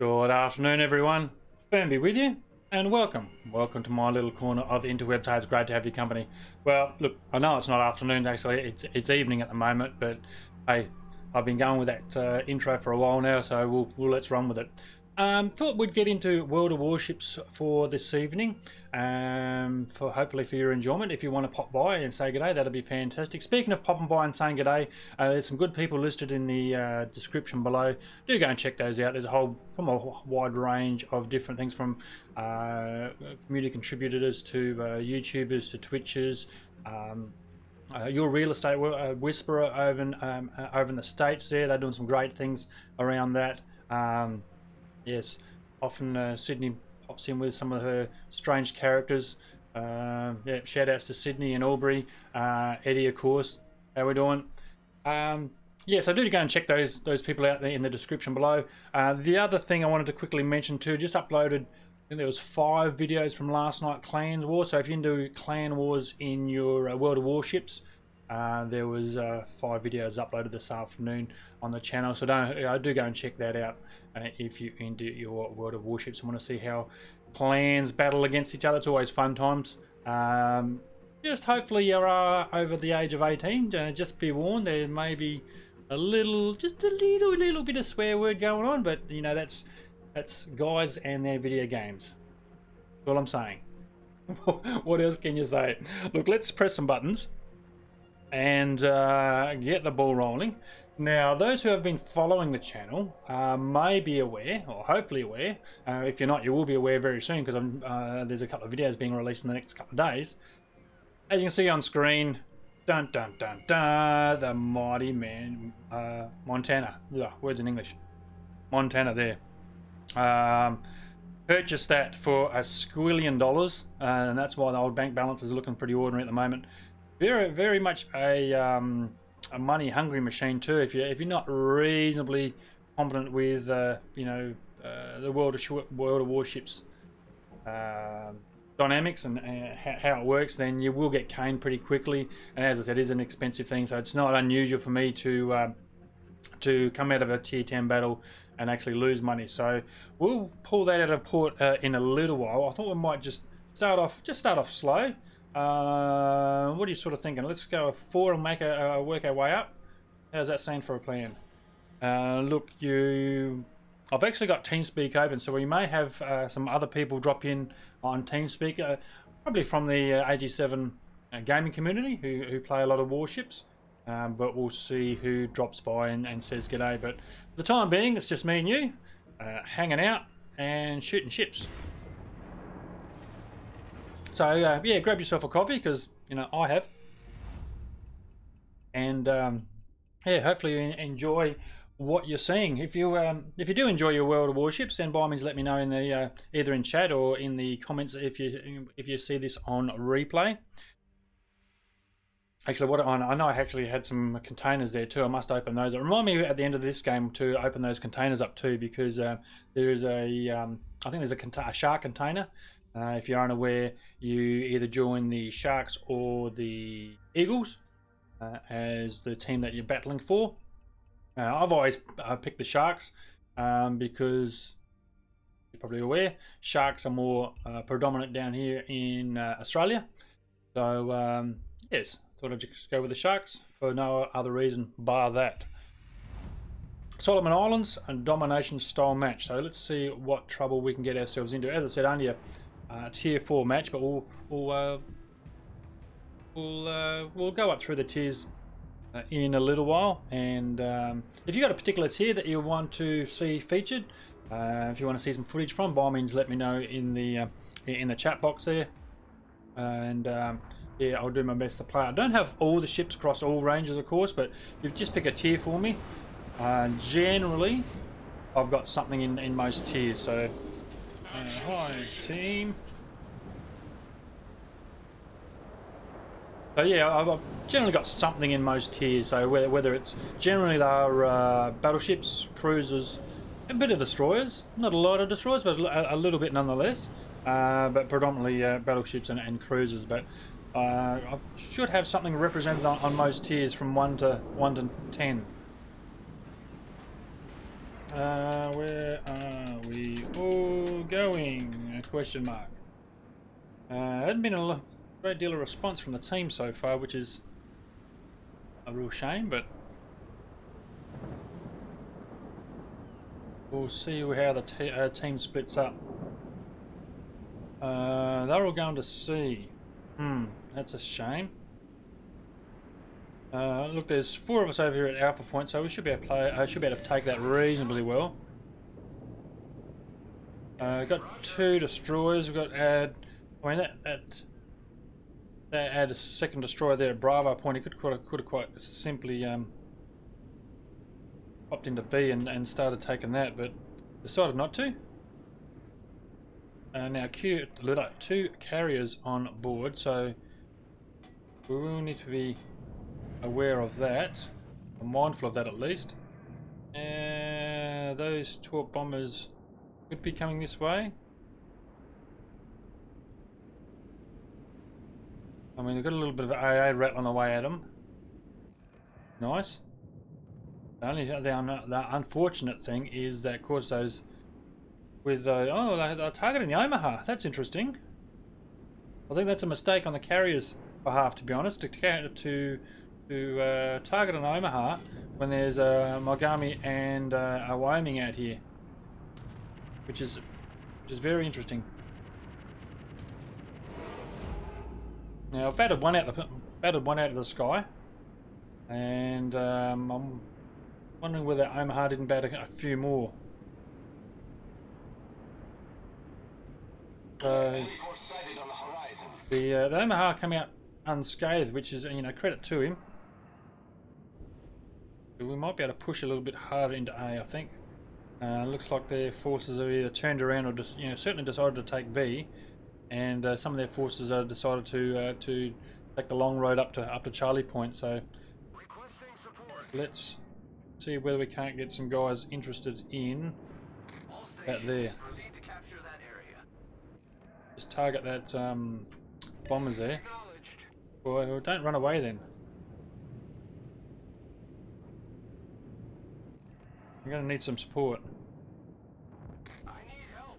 Good afternoon, everyone. Firmbie with you, and welcome. Welcome to my little corner of the interwebs. It's great to have your company. Well, look, I know it's not afternoon, actually. It's evening at the moment, but hey, I've been going with that intro for a while now, so let's run with it. Thought we'd get into World of Warships for this evening, hopefully for your enjoyment. If you want to pop by and say g'day, that'd be fantastic. Speaking of popping by and saying g'day, there's some good people listed in the description below. Do go and check those out. There's from a wide range of different things, from community contributors to YouTubers to Twitchers. Your real estate whisperer over in the States there, they're doing some great things around that. Yes, often Sydney pops in with some of her strange characters. Yeah, shout outs to Sydney and Albury. Eddie, of course. How we doing? Yeah, so do go and check those people out there in the description below. The other thing I wanted to quickly mention too, just uploaded, I think there was 5 videos from last night, Clan Wars. So if you're into Clan Wars in your World of Warships, there was 5 videos uploaded this afternoon on the channel. So do go and check that out if you're into your World of Warships and want to see how clans battle against each other. It's always fun times. Just hopefully you're over the age of 18. Just be warned, there may be just a little bit of swear word going on, but you know that's guys and their video games. That's all I'm saying. What else can you say? Look, let's press some buttons and get the ball rolling. Now, those who have been following the channel may be aware, or hopefully aware. If you're not, you will be aware very soon, because there's a couple of videos being released in the next couple of days. As you can see on screen, dun dun dun dun, the mighty man Montana. Yeah, words in English. Montana there. Purchased that for $1 squillion, and that's why the old bank balance is looking pretty ordinary at the moment. Very much a money hungry machine too. If you're not reasonably competent with you know, the World of Warships dynamics and how it works, then you will get caned pretty quickly. And as I said, it is an expensive thing, so it's not unusual for me to come out of a tier 10 battle and actually lose money. So we'll pull that out of port in a little while. I thought we might just start off slow. What are you sort of thinking? Let's go 4 and make work our way up. How's that sound for a plan? Look, I've actually got TeamSpeak open, so we may have some other people drop in on TeamSpeak, probably from the AG7 gaming community who play a lot of warships. But we'll see who drops by and says g'day. But for the time being, it's just me and you hanging out and shooting ships. So yeah, grab yourself a coffee, because you know I have, and yeah, hopefully you enjoy what you're seeing. If you do enjoy your World of Warships, then by all means let me know in the either in chat or in the comments if you see this on replay. Actually, I know I actually had some containers there too. I must open those. Remind me at the end of this game to open those containers up too, because there is I think there's a shark container. If you aren't aware, you either join the Sharks or the Eagles as the team that you're battling for. I've always picked the Sharks because you're probably aware, Sharks are more predominant down here in Australia. So yes, thought I'd just go with the Sharks for no other reason bar that. Solomon Islands, a domination style match. So let's see what trouble we can get ourselves into. As I said, only a tier 4 match, but we'll go up through the tiers in a little while. And if you've got a particular tier that you want to see featured, if you want to see some footage from, by all means let me know in the chat box there. And yeah, I'll do my best to play. I don't have all the ships across all ranges, of course, but you just pick a tier for me. Generally, I've got something in most tiers. So hi team. So yeah, I've generally got something in most tiers. So whether it's generally they are battleships, cruisers, a bit of destroyers. Not a lot of destroyers, but a little bit nonetheless. But predominantly battleships and cruisers. But I should have something represented on most tiers from 1 to 10. Where are we all going? Question mark. Hadn't been a great deal of response from the team so far, which is a real shame, but we'll see how the team splits up. They're all going to sea. That's a shame. Look, there's 4 of us over here at Alpha Point, so we should be able to play. I should be able to take that reasonably well. Got 2 destroyers. We've got I mean that add a second destroyer there at Bravo Point. He could have quite simply popped into B and started taking that, but decided not to. Now 2 carriers on board, so we will need to be aware of that, or mindful of that at least. Those 12 bombers could be coming this way. I mean, they've got a little bit of AA rattle on the way at them. Nice. The unfortunate thing is that, of course, those with they're targeting the Omaha. That's interesting. I think that's a mistake on the carrier's behalf, to be honest, to target an Omaha when there's a Mogami and a Wyoming out here, which is very interesting. Now I've battered one out of the sky, and I'm wondering whether Omaha didn't batter a few more. So the Omaha come out unscathed, which is, you know, credit to him. But we might be able to push a little bit harder into A, I think. Looks like their forces have either turned around or just, you know, certainly decided to take B, and some of their forces have decided to take the long road up to Charlie Point. So let's see whether we can't get some guys interested in that there. Just target that bombers there. Well, don't run away then. I'm going to need some support. I need help.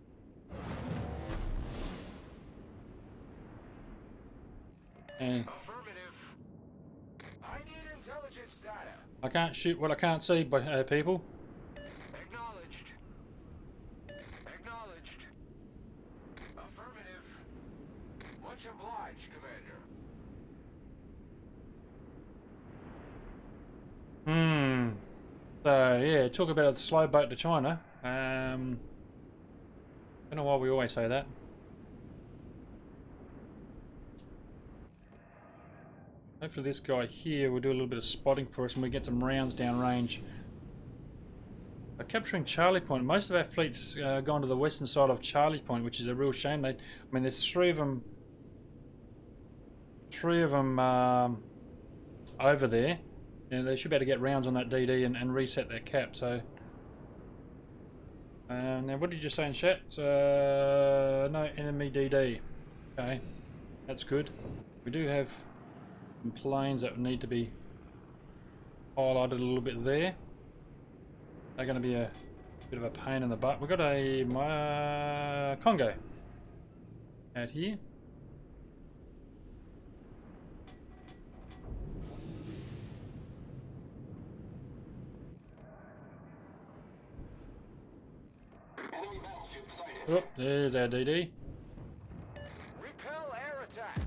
And affirmative. I need intelligence data. I can't shoot what I can't see, by people. Acknowledged. Acknowledged. Affirmative. Much obliged, Commander. So yeah, talk about a slow boat to China. Don't know why we always say that. Hopefully this guy here will do a little bit of spotting for us when we get some rounds down range. Capturing Charlie Point. Most of our fleet's gone to the western side of Charlie Point, which is a real shame. I mean, there's three of them over there. You know, they should be able to get rounds on that DD and reset that cap. So now, what did you say in chat? No enemy DD. Okay, that's good. We do have some planes that need to be highlighted a little bit there. They're going to be a bit of a pain in the butt. We've got a Congo out here. Enemy battleship sighted. Oh, there's our DD. Repel air attack.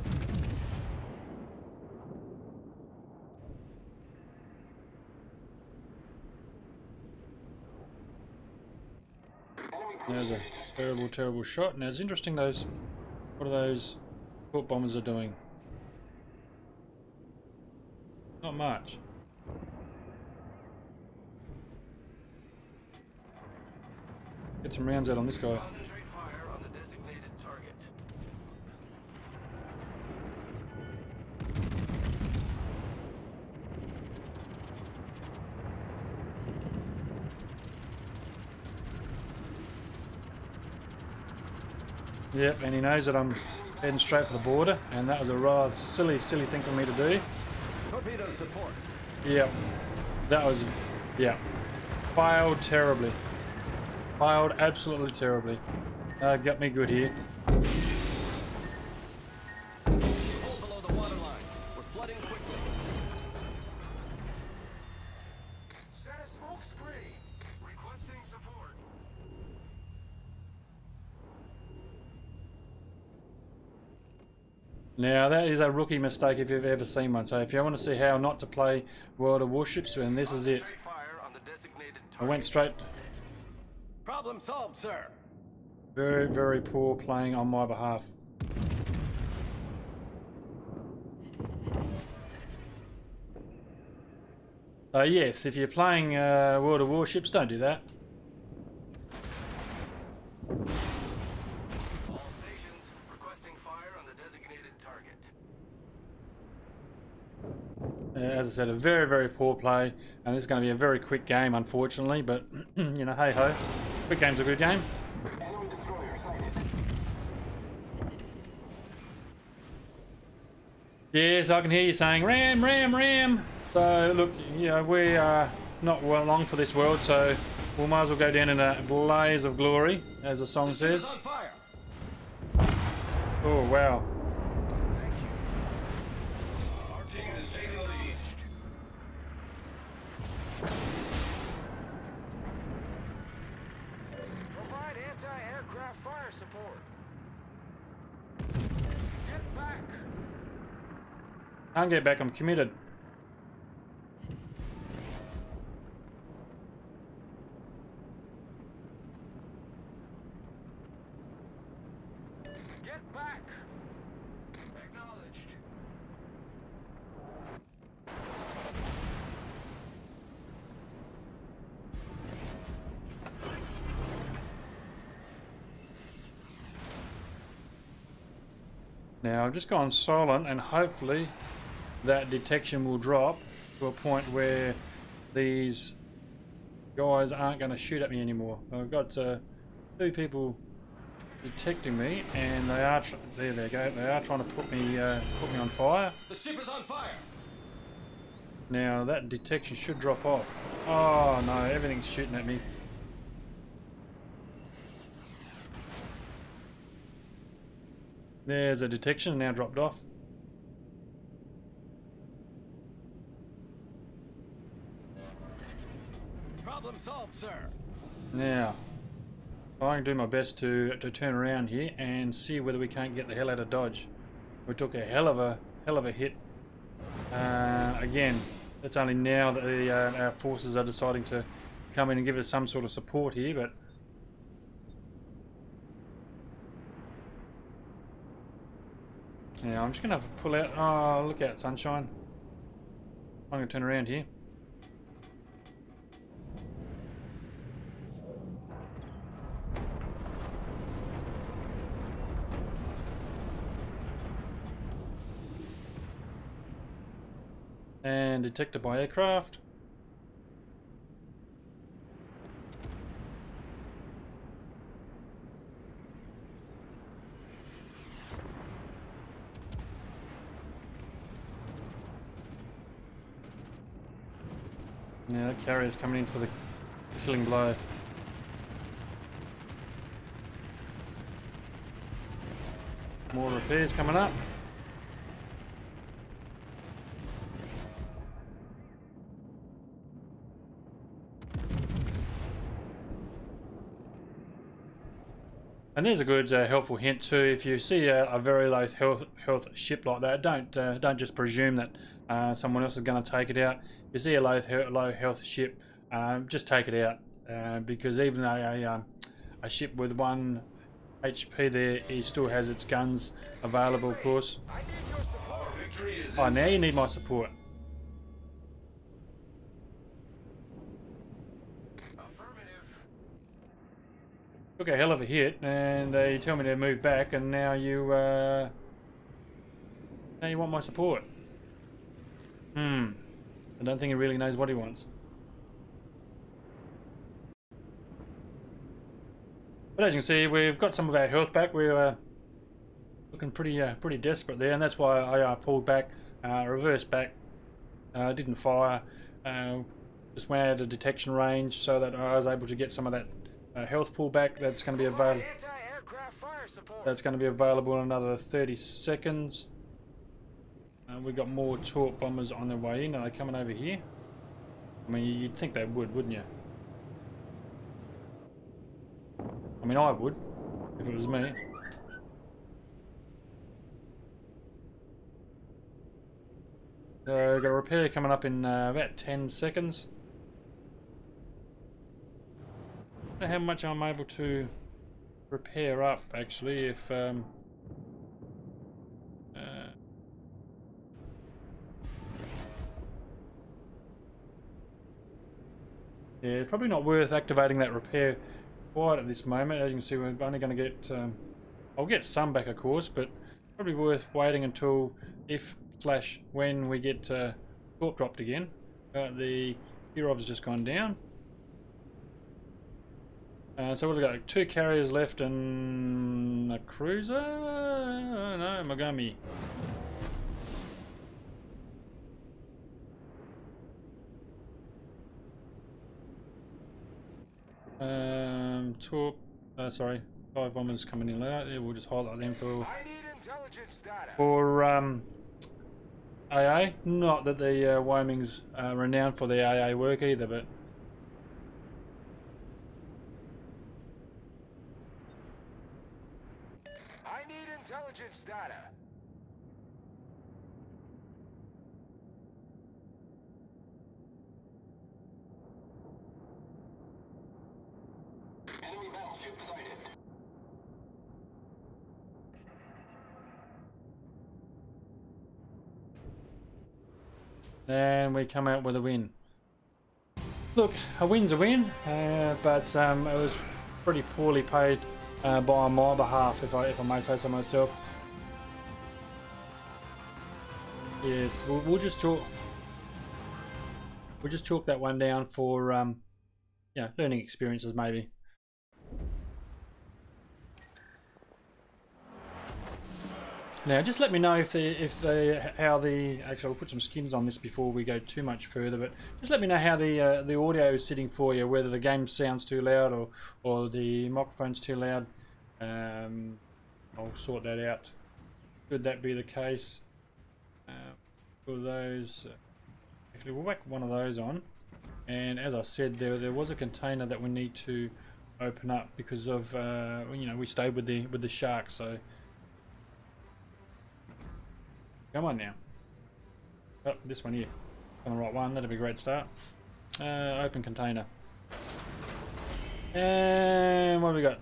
There's a terrible, terrible shot. Now it's interesting what are those port bombers are doing? Not much. Get some rounds out on this guy. Concentrate fire on the designated target. Yep, and he knows that I'm heading straight for the border, and that was a rather silly thing for me to do. Torpedo support. Yep, that was, yeah, failed terribly. Failed absolutely terribly. Got me good here. Hold below the waterline. We're flooding quickly. Set a smoke screen. Requesting support. Now that is a rookie mistake if you've ever seen one. So if you want to see how not to play World of Warships, then this is it. Fire on the designated I went straight. Problem solved, sir. Very, very poor playing on my behalf. Yes, if you're playing World of Warships, don't do that. All stations requesting fire on the designated target. As I said, a very, very poor play, and this is going to be a very quick game, unfortunately, but, you know, hey-ho. Quick game's a good game. Enemy destroyer sighted. Yes, I can hear you saying, ram, ram, ram. So, look, you know, we are not well long for this world, so we might as well go down in a blaze of glory, as the song says. On fire. Oh, wow. Thank you. Our team is taking the lead. Provide anti-aircraft fire support. Get back. Can't get back, I'm committed. Get back. Acknowledged. Now, I've just gone silent, and hopefully that detection will drop to a point where these guys aren't going to shoot at me anymore. I've got two people detecting me, and they are there they go. They are trying to put me on fire. The ship is on fire. Now that detection should drop off. Oh no, everything's shooting at me. There's a detection, now dropped off. Problem solved, sir. Now, so I can do my best to turn around here and see whether we can't get the hell out of Dodge. We took a hell of a hit. Again, it's only now that our forces are deciding to come in and give us some sort of support here, but yeah, I'm just gonna have to pull out. Oh, look out, sunshine! I'm gonna turn around here. And detected by aircraft. Now that carrier's coming in for the killing blow. More repairs coming up. And there's a good helpful hint too. If you see a very low health ship like that, don't just presume that someone else is going to take it out. If you see a low health ship, just take it out because even a ship with 1 HP there, it still has its guns available, of course. I need your support. Victory is Oh, now you need my support. affirmative. Took a hell of a hit, and you tell me to move back, and now you want my support. I don't think he really knows what he wants. But as you can see, we've got some of our health back. We're looking pretty desperate there, and that's why I pulled back, reversed back, didn't fire, just went out of detection range so that I was able to get some of that health pullback. That's going to be available. Anti-aircraft fire support. That's going to be available in another 30 seconds. We've got more torp bombers on their way in. Are they coming over here? I mean, you'd think they would, wouldn't you? I mean, I would, if it was me. So, got a repair coming up in about 10 seconds. I don't know how much I'm able to repair up, actually, if... yeah, probably not worth activating that repair quite at this moment. As you can see, we're only going to get... I'll get some back, of course, but probably worth waiting until if/when we get torp dropped again. The Kirov has just gone down. So we've got 2 carriers left and a cruiser. Oh, no, Mogami. Torp. Sorry, 5 bombers coming in later. Yeah, we'll just highlight them for. I need intelligence data. For AA. Not that the Wyoming's renowned for their AA work either, but. I need intelligence data. Enemy battleship sighted. And we come out with a win. Look, a win's a win, but it was pretty poorly paid by my behalf, if I may say so myself. Yes, we'll just chalk that one down for yeah, learning experiences maybe. Now, just let me know actually I'll put some skins on this before we go too much further. But just let me know how the audio is sitting for you, whether the game sounds too loud or the microphone's too loud. I'll sort that out. Should that be the case, for those, actually we'll whack one of those on. And as I said, there was a container that we need to open up because of you know, we stayed with the shark, so. Come on now. Oh, this one here. On the right one, that'll be a great start. Open container. And what have we got?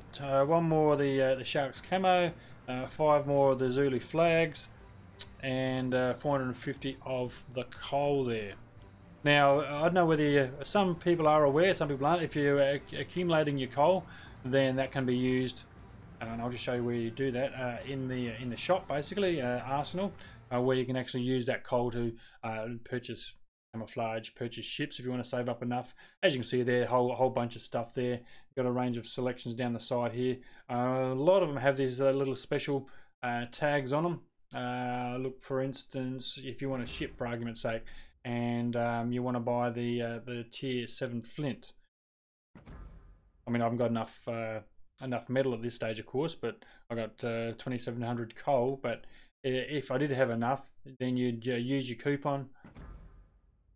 1 more of the Shark's camo, 5 more of the Zulu flags, and 450 of the coal there. Now, I don't know whether some people are aware, some people aren't. If you're accumulating your coal, then that can be used, and I'll just show you where you do that, in the shop, basically, Arsenal. Where you can actually use that coal to purchase camouflage, purchase ships if you want to save up enough. As you can see there, a whole bunch of stuff there. Got a range of selections down the side here. A lot of them have these little special tags on them. Look, for instance, if you want a ship, for argument's sake, and you want to buy the tier 7 flint. I mean, I haven't got enough metal at this stage, of course, but I got 2700 coal. But if I did have enough, then you'd use your coupon.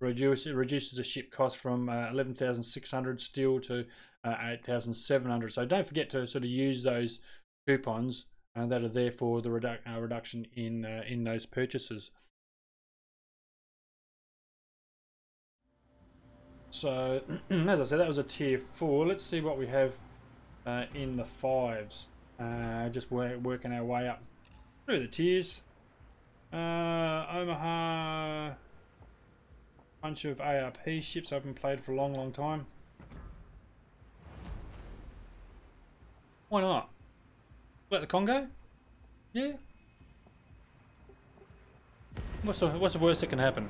It reduces the ship cost from 11,600 steel to 8,700. So don't forget to sort of use those coupons that are there for the reduction in those purchases. So as I said, that was a tier 4. Let's see what we have in the 5s. Just working our way up through the tiers. Omaha, bunch of ARP ships I haven't played for a long time. Why not? Let the Congo? Yeah. What's the worst that can happen?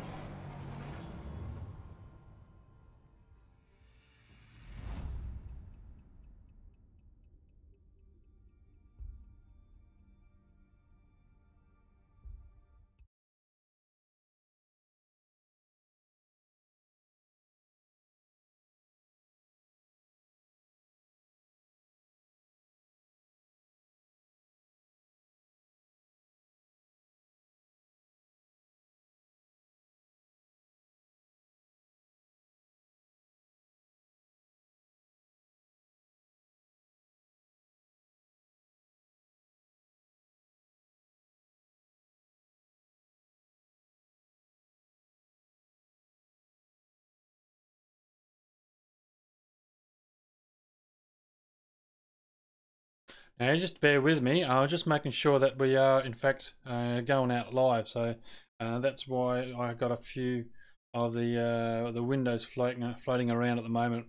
Now, just bear with me. I'm just making sure that we are, in fact, going out live. So that's why I got a few of the windows floating around at the moment.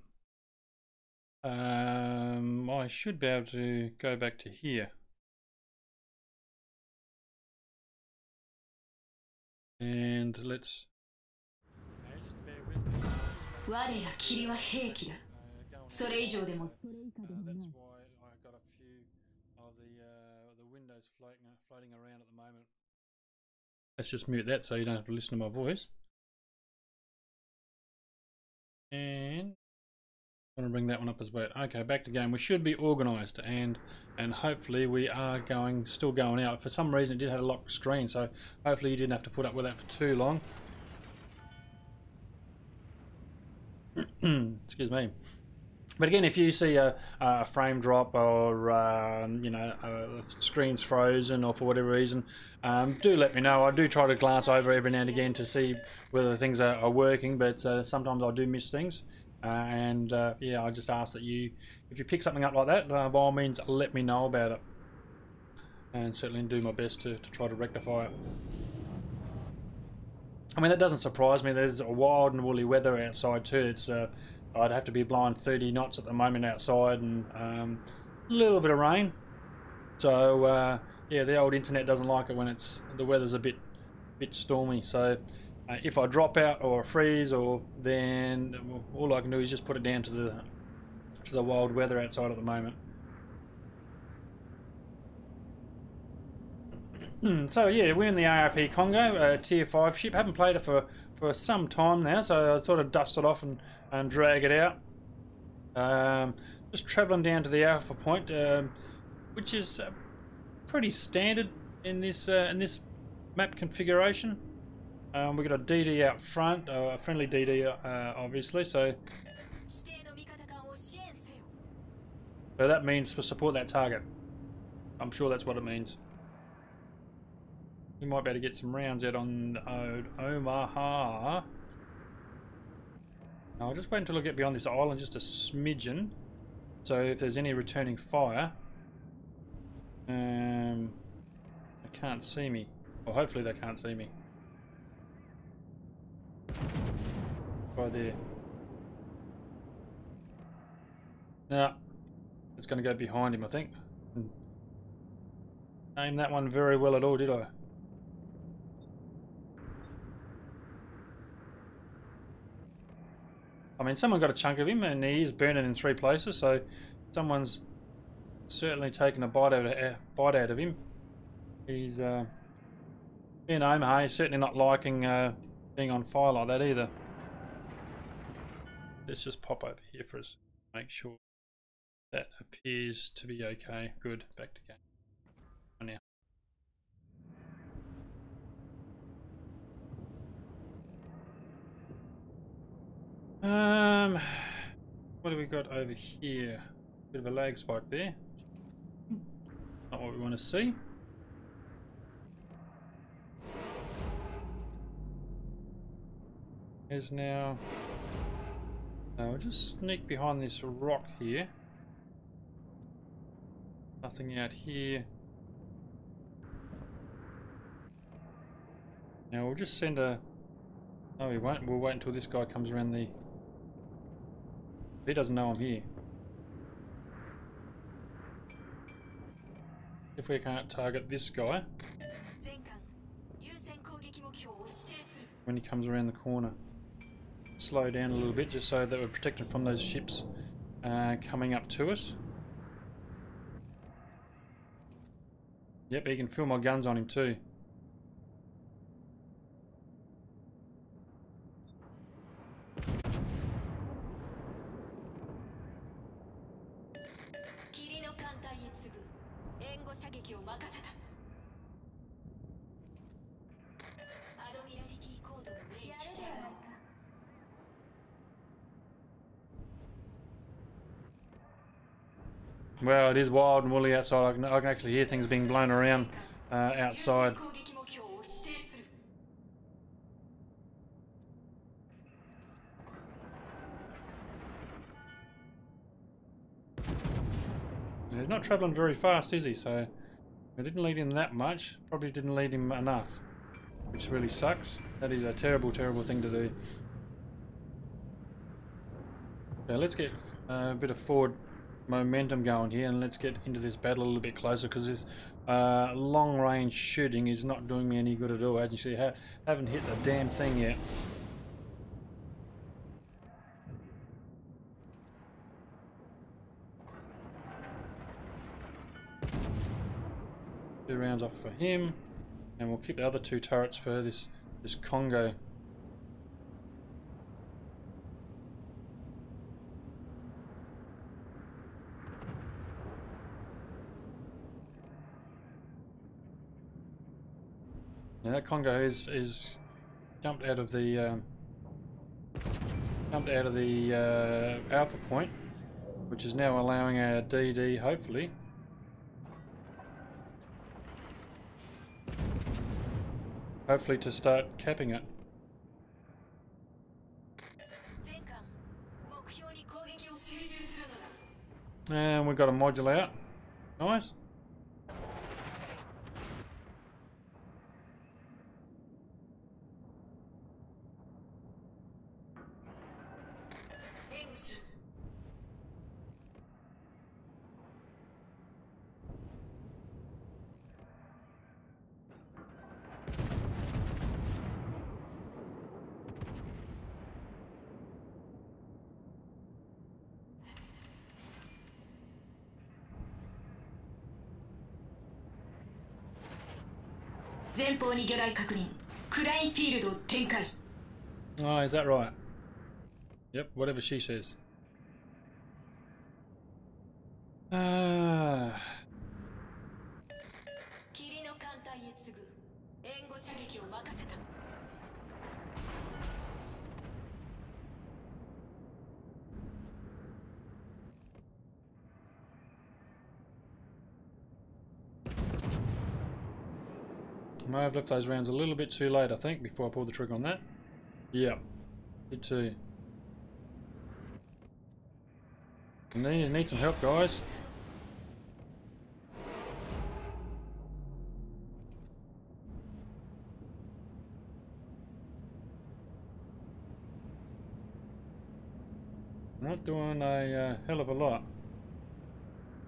I should be able to go back to here. And let's... just bear with me. That's why I got a few of the windows floating around at the moment. Let's just mute that so you don't have to listen to my voice. And I want to bring that one up as well. Okay, back to game. We should be organised, and hopefully we are still going out. For some reason it did have a locked screen, so hopefully you didn't have to put up with that for too long. Excuse me. But again, if you see a frame drop or you know, screen's frozen or for whatever reason, do let me know. I do try to glance over every now and again to see whether things are working, but sometimes I do miss things. Yeah, I just ask that if you pick something up like that, by all means let me know about it, and certainly do my best to try to rectify it. I mean, that doesn't surprise me. There's a wild and woolly weather outside too. It's I'd have to be blowing 30 knots at the moment outside, and a little bit of rain. So yeah, the old internet doesn't like it when the weather's a bit stormy. So if I drop out or freeze, then all I can do is just put it down to the wild weather outside at the moment. So yeah, we're in the ARP Congo, tier 5 ship. Haven't played it for some time now, so I thought I'd dust it off and drag it out. Just travelling down to the Alpha Point, which is pretty standard in this map configuration. We've got a DD out front, a friendly DD obviously, so that means to support that target. I'm sure that's what it means. We might be able to get some rounds out on Omaha. I'll just wait until I get beyond this island just a smidgen, so if there's any returning fire, they can't see me. Well, hopefully they can't see me. Right there. Now, it's going to go behind him, I think. Aimed that one very well at all, did I? I mean, someone got a chunk of him, and he is burning in 3 places, so someone's certainly taken a bite out of him. He's in Omaha, he's certainly not liking being on fire like that either. Let's just pop over here for us, make sure that appears to be okay. Good, back to game. On now. What have we got over here? Bit of a lag spike there. Not what we want to see. There's now... we'll just sneak behind this rock here. Nothing out here. Now we'll just send a... No, we won't. We'll wait until this guy comes around the... He doesn't know I'm here. If we can't target this guy when he comes around the corner. Slow down a little bit just so that we're protected from those ships coming up to us. Yep, you can feel my guns on him too. Well, it is wild and woolly outside. I can actually hear things being blown around outside. He's not travelling very fast, is he? So I didn't lead him that much. Probably didn't lead him enough, which really sucks. That is a terrible, terrible thing to do. So let's get a bit of forward momentum going here, and let's get into this battle a little bit closer, because this long range shooting is not doing me any good at all. As you see, I haven't hit the damn thing yet. 2 rounds off for him, and we'll keep the other 2 turrets for this Congo. Now that Congo is jumped out of the alpha point, which is now allowing our DD hopefully to start capping it. And we've got a module out. Nice. Oh, is that right? Yep, whatever she says. I may have left those rounds a little bit too late, I think, before I pulled the trigger on that. Yep, did too. Need some help, guys. Not doing a hell of a lot.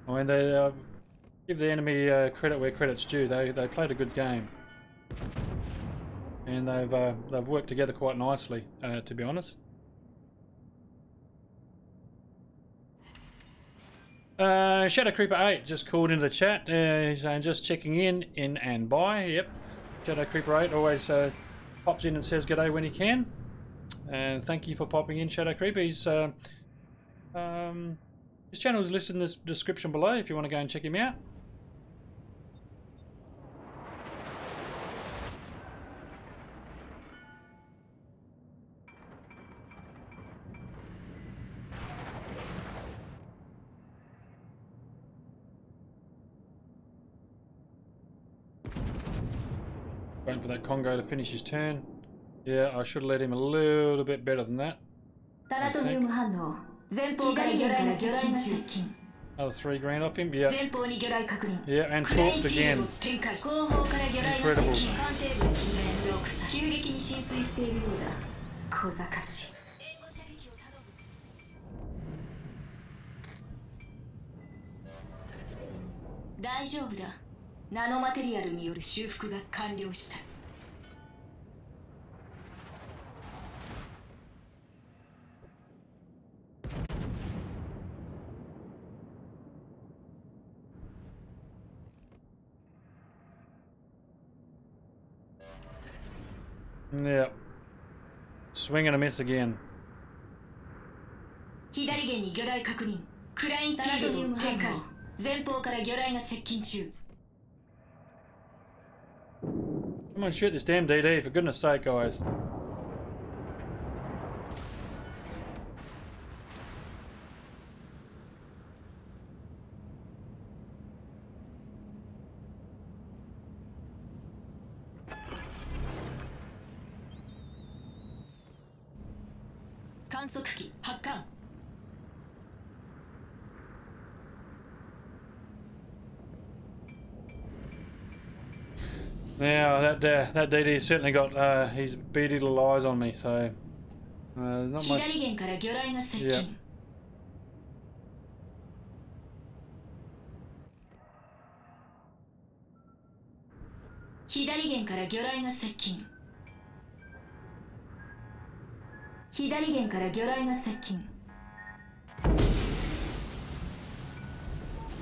I mean, they give the enemy credit where credit's due. They played a good game, and they've worked together quite nicely, to be honest. Shadow Creeper 8 just called into the chat. He's saying just checking in and by. Yep, Shadow Creeper 8 always pops in and says g'day when he can. And thank you for popping in, Shadow Creeper. His channel is listed in the description below if you want to go and check him out. Waiting for that Congo to finish his turn. Yeah, I should have let him a little bit better than that. I think. Another 3 grand off him, yeah. Yeah, and torqued again. Incredible. Yeah. Swing and a miss again. Come on, shoot this damn DD, for goodness sake, guys. Now that DD certainly got his beady little eyes on me, so there's not much. 左舷から魚雷が接 Yeah. 近。左舷から魚雷が接近。左舷から魚雷が接近。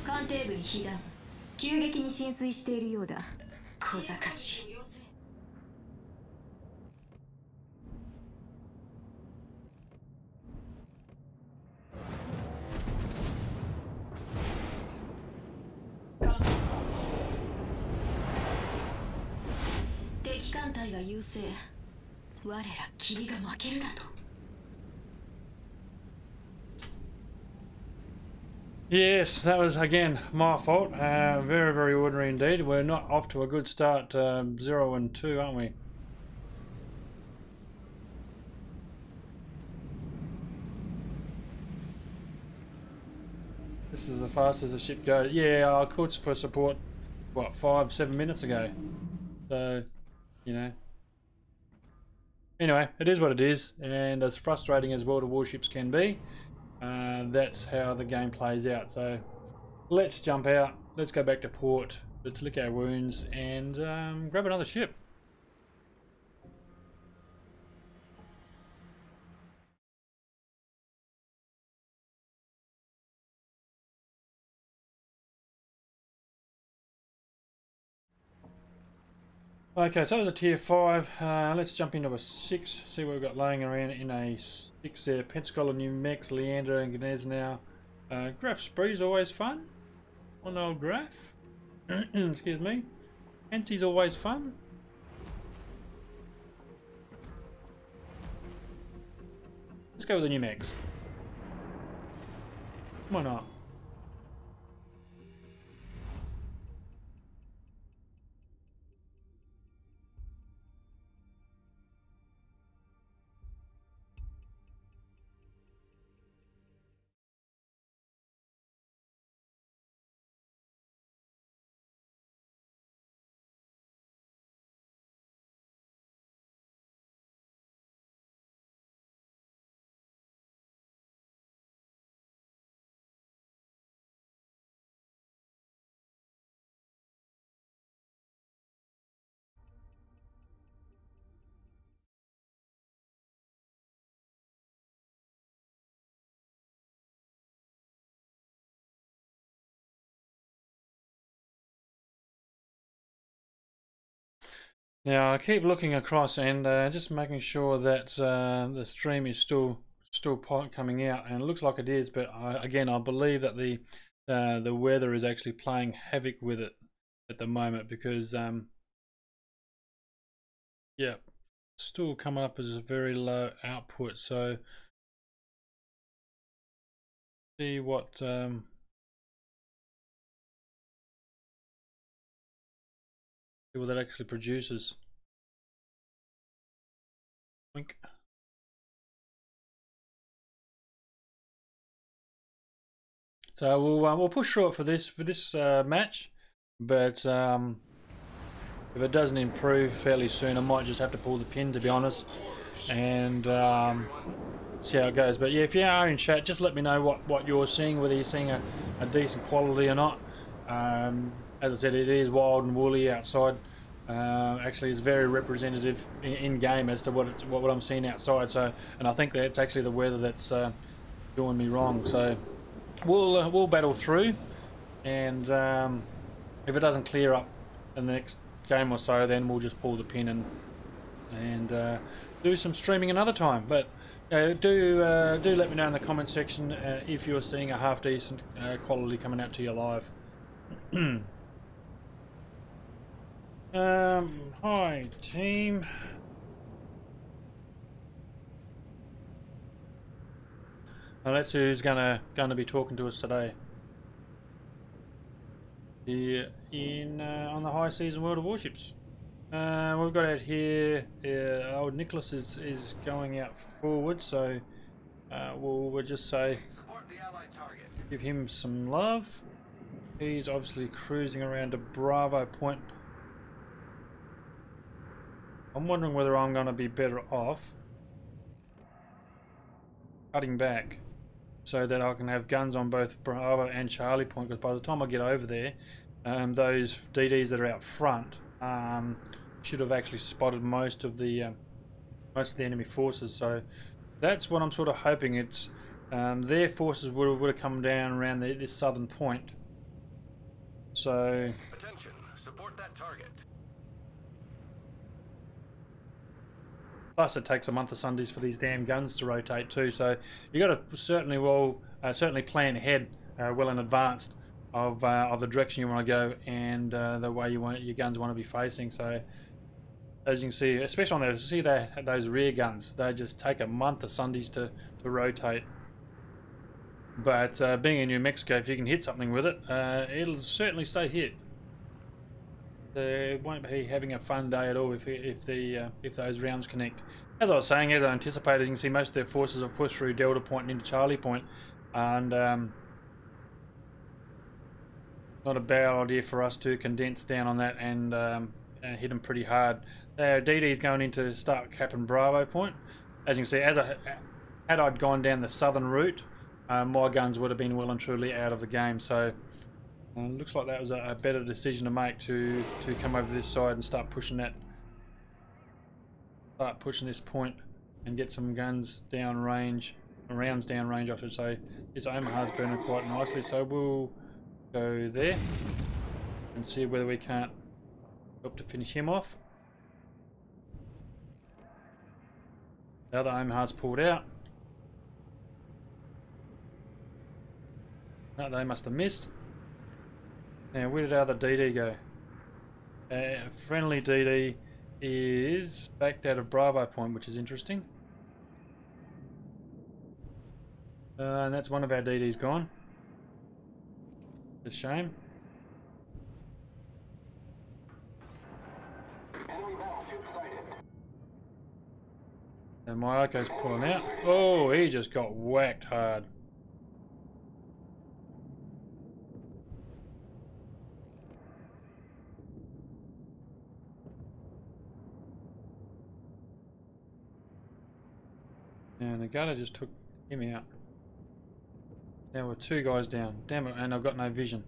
艦艇部に被弾。急激に浸水しているようだ。小賢しい。敵艦隊が優勢。我ら霧が負けるだと。Yes, that was again my fault. Very, very ordinary indeed. We're not off to a good start. 0 and 2, aren't we? This is as fast as the ship goes. Yeah, I called for support, what, 5-7 minutes ago. So, you know. Anyway, it is what it is, and as frustrating as World of Warships can be, that's how the game plays out. So let's jump out, let's go back to port, let's lick our wounds, and grab another ship. Okay, so that was a tier 5. Let's jump into a 6, see what we've got laying around in a 6 there. Pensacola, New Mex, Leander, and Gnez now. Graph Spree's always fun. On old Graph. Excuse me. Hensy's always fun. Let's go with the New Mex. Why not? Now I keep looking across and just making sure that the stream is still coming out, and it looks like it is. But again, I believe that the weather is actually playing havoc with it at the moment, because yeah, still coming up as a very low output. So see what that actually produces. Wink. So we'll push short for this match, but if it doesn't improve fairly soon, I might just have to pull the pin, to be honest, and see how it goes. But yeah, if you are in chat, just let me know what you're seeing, whether you're seeing a decent quality or not. As I said, it is wild and woolly outside. Actually, it's very representative in game as to what I'm seeing outside. So, and I think that it's actually the weather that's doing me wrong. So, we'll battle through, and if it doesn't clear up in the next game or so, then we'll just pull the pin and do some streaming another time. But do let me know in the comment section if you're seeing a half decent quality coming out to you live. Hi team. Now that's who's gonna be talking to us today. Here in on the high season World of Warships. We've got out here. Old Nicholas is going out forward, so we'll just say give him some love. He's obviously cruising around a Bravo point. I'm wondering whether I'm going to be better off cutting back so that I can have guns on both Bravo and Charlie Point, because by the time I get over there, those DDs that are out front should have actually spotted most of the enemy forces. So that's what I'm sort of hoping. It's their forces would have come down around this southern point. So Attention, support that target. plus it takes a month of Sundays for these damn guns to rotate too. So you got to certainly plan ahead well in advance of the direction you want to go and the way your guns want to be facing. So as you can see, especially on those rear guns, they just take a month of Sundays to rotate. But being in New Mexico, if you can hit something with it, it'll certainly stay hit. It won't be having a fun day at all if those rounds connect. As I was saying, as I anticipated, you can see most of their forces have pushed through Delta Point and into Charlie Point, and not a bad idea for us to condense down on that and hit them pretty hard. DD is going in to start capping Bravo Point. As you can see, had I'd gone down the southern route, my guns would have been well and truly out of the game. So looks like that was a better decision to make, to come over this side and start pushing this point and get some guns down range, rounds down range I should say. This Omaha's burning quite nicely, so we'll go there and see whether we can't help to finish him off. The other Omaha's pulled out. No, they must have missed. Now, where did our other DD go? Friendly DD is backed out of Bravo Point, which is interesting. And that's one of our DDs gone. It's a shame. Enemy battleship sighted. And Mayako's pulling out. Oh, he just got whacked hard. And the gunner just took him out. Now we're 2 guys down. Damn it, and I've got no vision.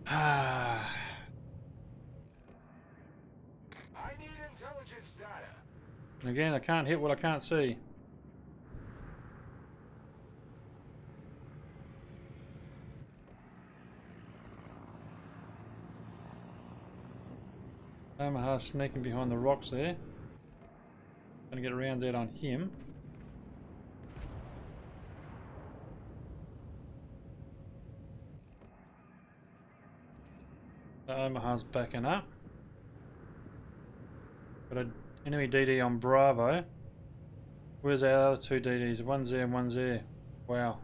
I need intelligence data. Again, I can't hit what I can't see. Omaha sneaking behind the rocks there. Gonna get around that on him. Omaha's backing up. Got an enemy DD on Bravo. Where's our other 2 DDs? One's there and one's there. Wow.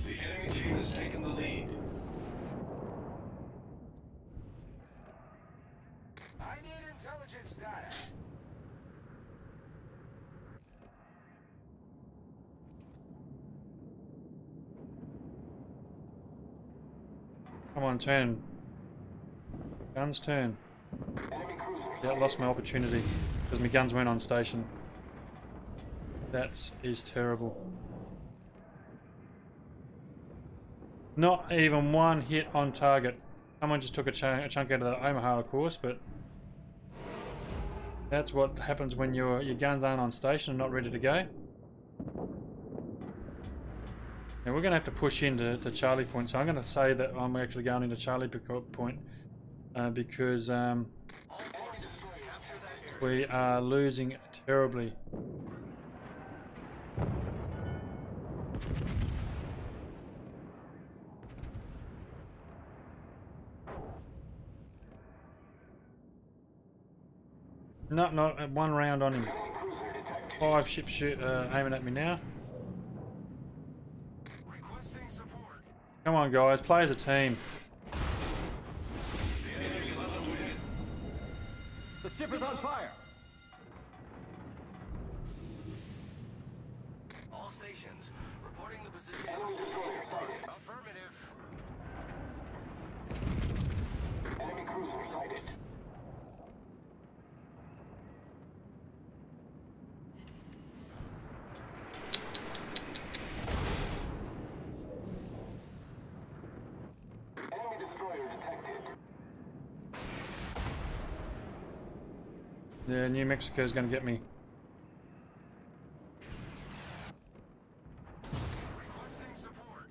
The enemy team has taken the lead. I need intelligence data. Come on, turn. Guns turn. Enemy cruiser. Yeah, I lost my opportunity because my guns weren't on station. That is terrible. Not even one hit on target. Someone just took a chunk out of the Omaha, of course, but that's what happens when your guns aren't on station and not ready to go. Now we're going to have to push into Charlie Point, so I'm going to say that I'm actually going into Charlie Point because we are losing terribly. No, not one round on him. 5 ships aiming at me now. Requesting support. Come on, guys, play as a team. The ship is on fire. All stations. Reporting the position Enemy of destroyer sighted. Affirmative. Enemy cruiser sighted. Enemy destroyer detected. Yeah, New Mexico is going to get me. Requesting support.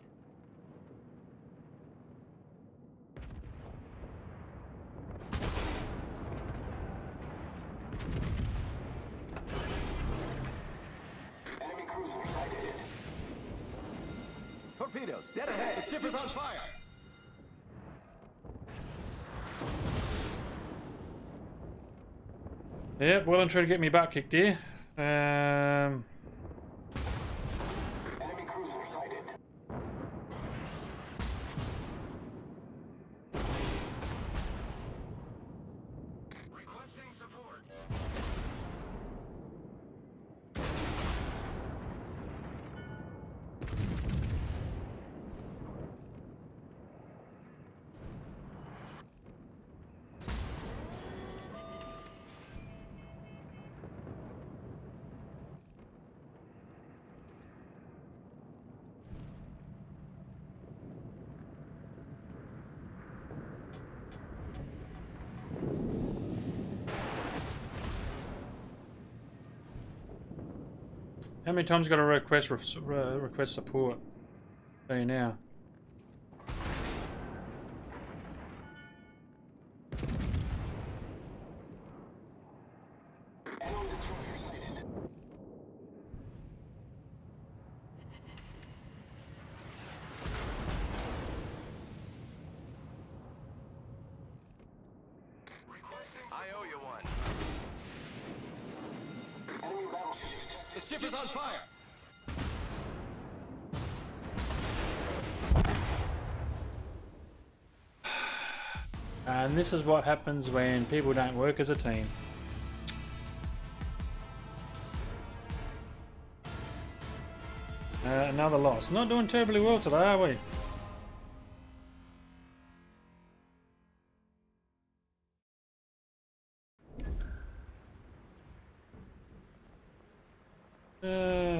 Enemy cruiser sighted. Torpedoes, dead ahead. The ship is on fire. Yep, well and true to get me butt kicked here. Enemy cruiser sighted. Requesting support. How many times you got to request support? Tell you now. Enemy destroyer sighted. Requesting I owe you one. enemy battleship detected. The ship is on fire. And this is what happens when people don't work as a team. Another loss. Not doing terribly well today, are we?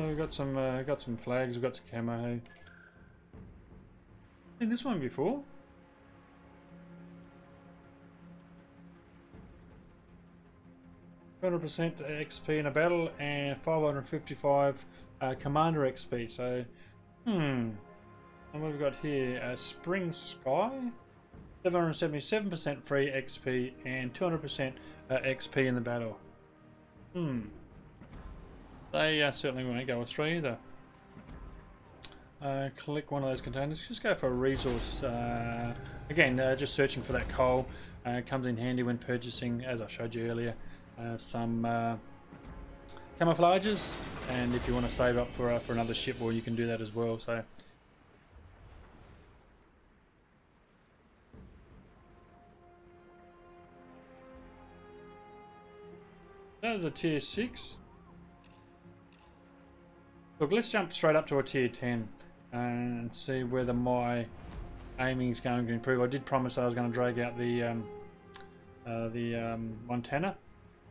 We've got some flags. We've got some camo. Hey, seen this one before. %, XP in a battle and 555 commander XP. So, and what we've got here, Spring Sky, 777% free XP and 200% XP in the battle. They certainly won't go astray either. Click one of those containers. Just go for a resource. Again, just searching for that coal. Comes in handy when purchasing, as I showed you earlier, some camouflages. And if you want to save up for another ship, well, you can do that as well. So. That was a tier 6. Look, let's jump straight up to a tier 10 and see whether my aiming is going to improve. I did promise I was going to drag out the Montana,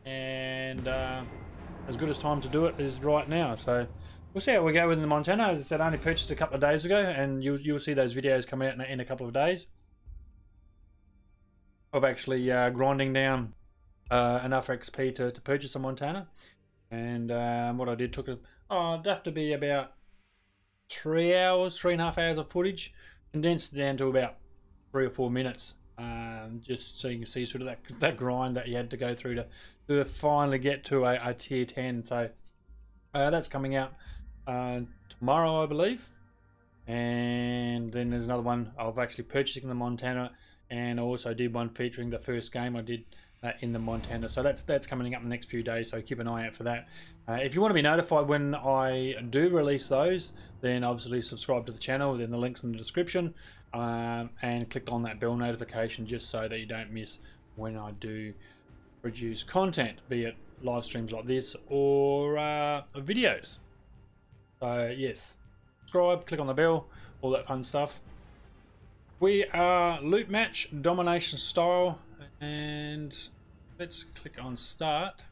and as good as time to do it is right now. So we'll see how we go with the Montana. As I said, I only purchased a couple of days ago, and you'll see those videos come out in a couple of days of actually grinding down enough XP to purchase a Montana. And what I did took it'd have to be about 3.5 hours of footage, condensed down to about 3 or 4 minutes, just so you can see sort of that grind that you had to go through to finally get to a tier 10. So that's coming out tomorrow, I believe. And then there's another one of actually purchasing the Montana, and I also did one featuring the first game I did in the Montana. So that's coming up in the next few days, so keep an eye out for that. If you want to be notified when I do release those, then obviously subscribe to the channel, then the link's in the description, and click on that bell notification just so that you don't miss when I do produce content, be it live streams like this or videos. So yes, subscribe, click on the bell, all that fun stuff. We are loot match domination style, and let's click on start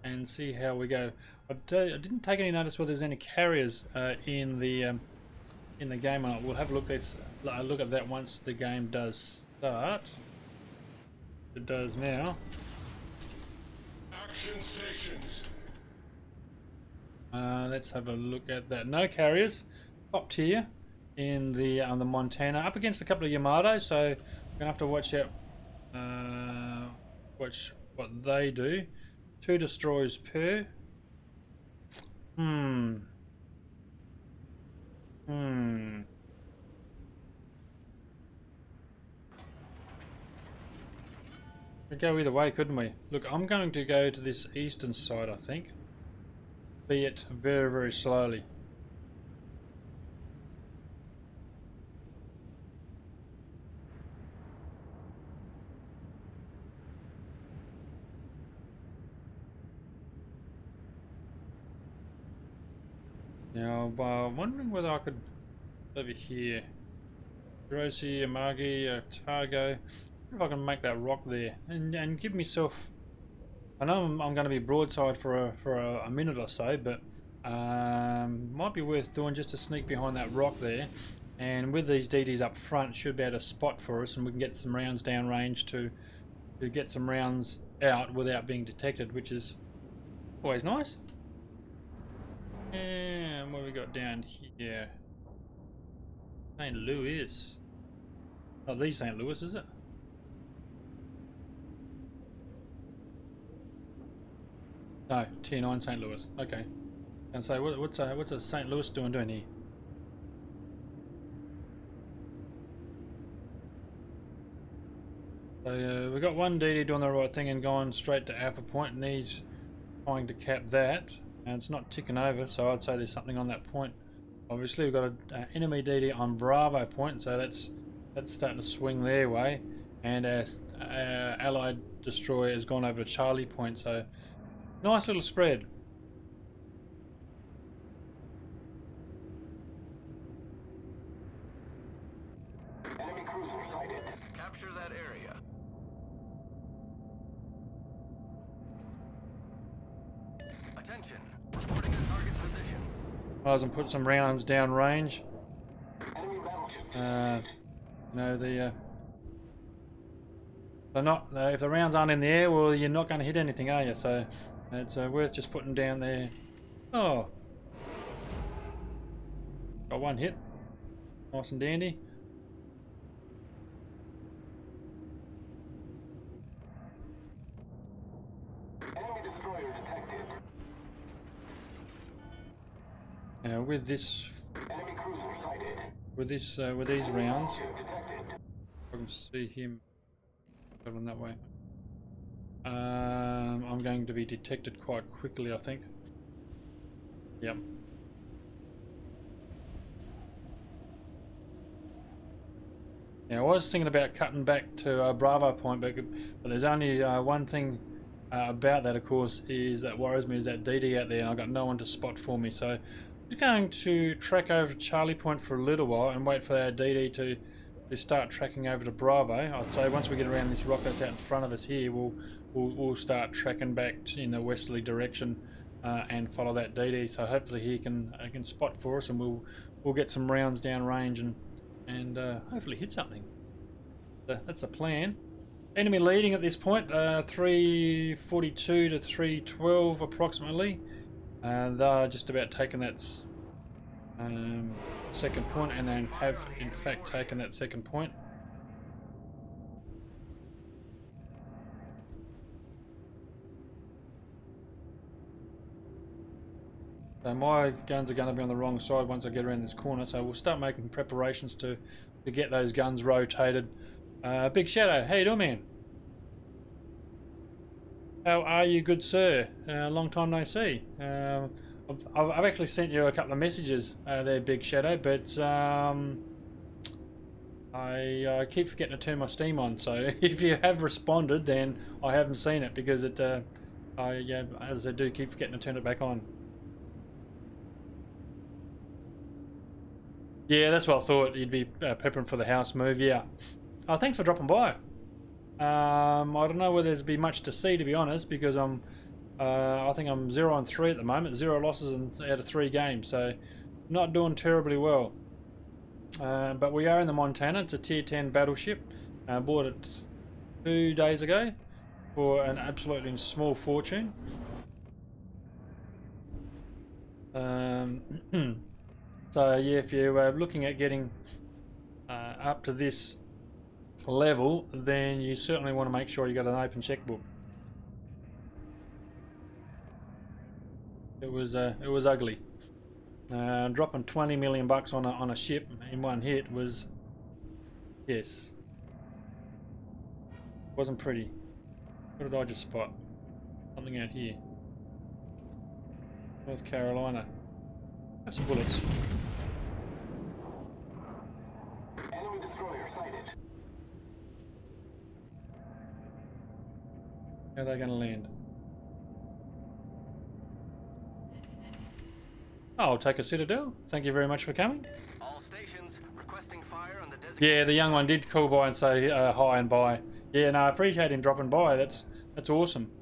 and see how we go. I didn't take any notice whether there's any carriers in the game or not. We'll have a look at that once the game does start. It does now. Action stations. Let's have a look at that. No carriers, top tier in the on the Montana, up against a couple of Yamato, so we're gonna have to watch out. Watch what they do. 2 destroyers per. We could go either way, couldn't we? Look, I'm going to go to this eastern side, I think. Be it very, very slowly. Now, I'm wondering whether I could over here. Rosie, Amagi, Targo. If I can make that rock there and give myself. I know I'm going to be broadside for a minute or so, but might be worth doing just to sneak behind that rock there. And with these DDs up front, should be able to spot for us, and we can get some rounds down range to get some rounds out without being detected, which is always nice. And what have we got down here? St. Louis. Oh, the St. Louis, is it? No, Tier 9 St. Louis. Okay. And so what's a St. Louis doing here? So we got one DD doing the right thing and going straight to Alpha Point, and he's trying to cap that, and it's not ticking over, so I'd say there's something on that point. Obviously we've got an enemy DD on Bravo Point, so that's starting to swing their way, and our allied destroyer has gone over to Charlie Point, so nice little spread. Enemy cruiser sighted. Capture that area. Attention. Reporting a target position. Might as well put some rounds down range. Enemy battleship. You know, they're not. If the rounds aren't in the air, well, you're not going to hit anything, are you? So it's worth just putting down there. Oh, got one hit. Nice and dandy. Enemy destroyer detected. Now with this, Enemy cruiser sighted. with these rounds, Battleship detected. I can see him going that way. I'm going to be detected quite quickly, I think. Yep. Now, I was thinking about cutting back to Bravo Point, but there's only one thing about that, of course, is that worries me, is that DD out there, and I've got no one to spot for me. So I'm just going to track over to Charlie Point for a little while and wait for our DD to start tracking over to Bravo. I'd say once we get around this rock that's out in front of us here, we'll start tracking back in the westerly direction and follow that DD. So hopefully he can spot for us, and we'll get some rounds down range and hopefully hit something. So that's the plan. Enemy leading at this point, 342 to 312 approximately. They're just about taking that second point, and then have in fact taken that second point. So my guns are going to be on the wrong side once I get around this corner, so we'll start making preparations to get those guns rotated. Big Shadow, how you doing, man? How are you, good sir? Long time no see. I've actually sent you a couple of messages there, Big Shadow, but I keep forgetting to turn my Steam on, so if you have responded, then I haven't seen it, because as I do keep forgetting to turn it back on. Yeah, that's what I thought. You'd be peppering for the house move. Yeah. Oh, thanks for dropping by. I don't know whether there's be much to see, to be honest, because I think I'm 0-3 at the moment, 0 losses out of 3 games, so not doing terribly well. But we are in the Montana. It's a tier 10 battleship. Bought it 2 days ago for an absolutely small fortune. So yeah, if you're looking at getting up to this level, then you certainly want to make sure you got an open checkbook. It was ugly. Dropping 20 million bucks on a ship in one hit was, yes, wasn't pretty. What did I just spot? Something out here. North Carolina. Have some bullets. Enemy destroyer sighted. How are they going to land? I'll take a Citadel. Thank you very much for coming. All stations requesting fire on the designated. Yeah, the young one did call by and say hi and bye. Yeah, no, I appreciate him dropping by. That's awesome.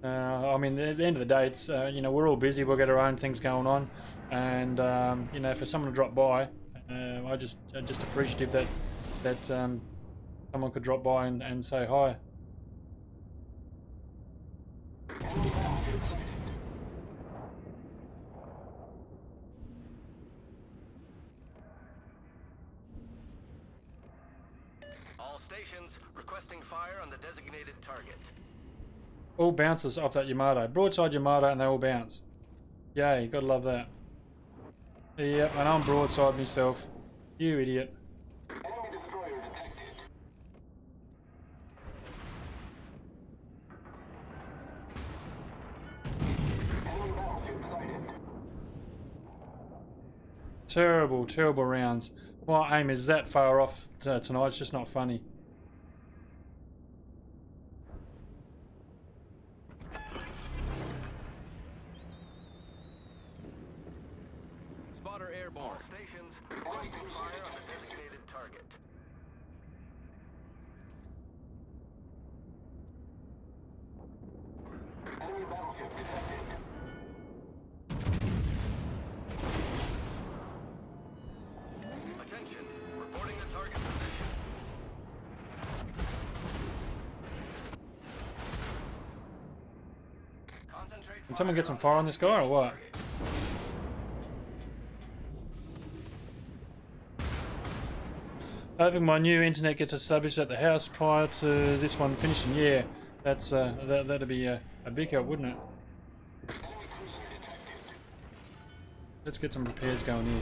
I mean, at the end of the day, it's you know, we're all busy. We've got our own things going on, and you know, for someone to drop by, I'm just appreciative that someone could drop by and say hi. Enemy battleship sighted. All stations requesting fire on the designated target. All bounces off that Yamato. Broadside Yamato, and they all bounce. Yay, gotta love that. Yep, and I'm broadside myself. You idiot. Enemy destroyer detected. Enemy battleship sighted. Terrible, terrible rounds. My aim is that far off tonight, it's just not funny. Spotter airborne. All stations requesting fire on the designated target. Enemy battleship detected. Attention, reporting the target position. Concentrate. Can someone get some fire on this guy or what? Hoping my new internet gets established at the house prior to this one finishing. Yeah, that's that'd be a big help, wouldn't it? Enemy cruiser detected. Let's get some repairs going here.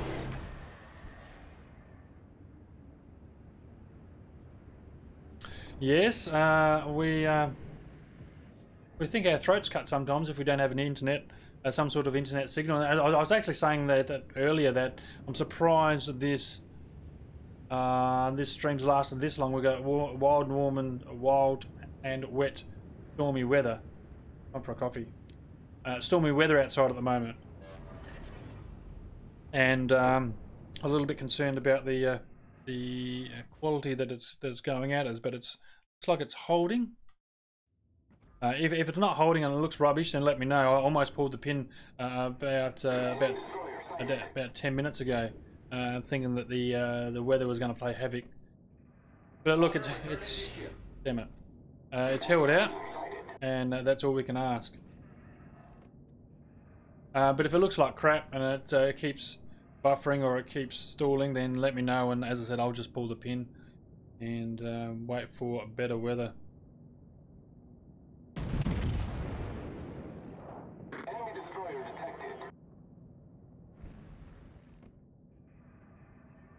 Yes, we think our throats cut sometimes if we don't have an internet, some sort of internet signal. I was actually saying that earlier, that I'm surprised that this stream's lasted this long. We've got wild and wet, stormy weather. Time for a coffee. Stormy weather outside at the moment, and a little bit concerned about the quality that it's going at us. But it's like it's holding. If it's not holding and it looks rubbish, then let me know. I almost pulled the pin about 10 minutes ago. Thinking that the weather was going to play havoc, but look, it's damn it, it's held out, and that's all we can ask. But if it looks like crap and it keeps buffering or it keeps stalling, then let me know, and as I said, I'll just pull the pin and wait for better weather. Enemy destroyer detected.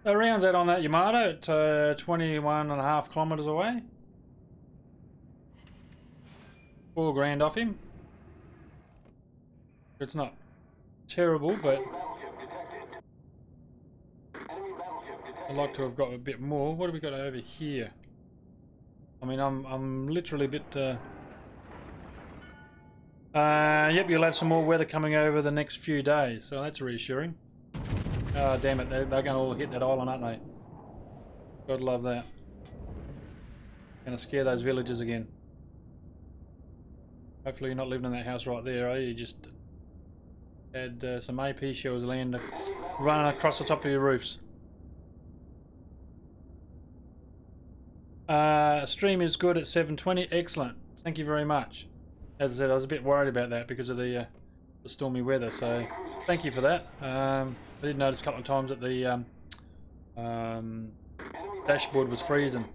That rounds out on that Yamato at 21.5 kilometers away. 4 grand off him. It's not terrible, but Enemy battleship detected. Enemy battleship detected. I'd like to have got a bit more. What have we got over here? I mean, I'm literally a bit. Yep, you'll have some more weather coming over the next few days, so that's reassuring. Oh, damn it. They're going to all hit that island, aren't they? God love that. Going to scare those villagers again. Hopefully you're not living in that house right there, eh? You just had some AP shells land running across the top of your roofs. Stream is good at 7:20. Excellent. Thank you very much. As I said, I was a bit worried about that because of the stormy weather, so thank you for that. I did notice a couple of times that the dashboard was freezing.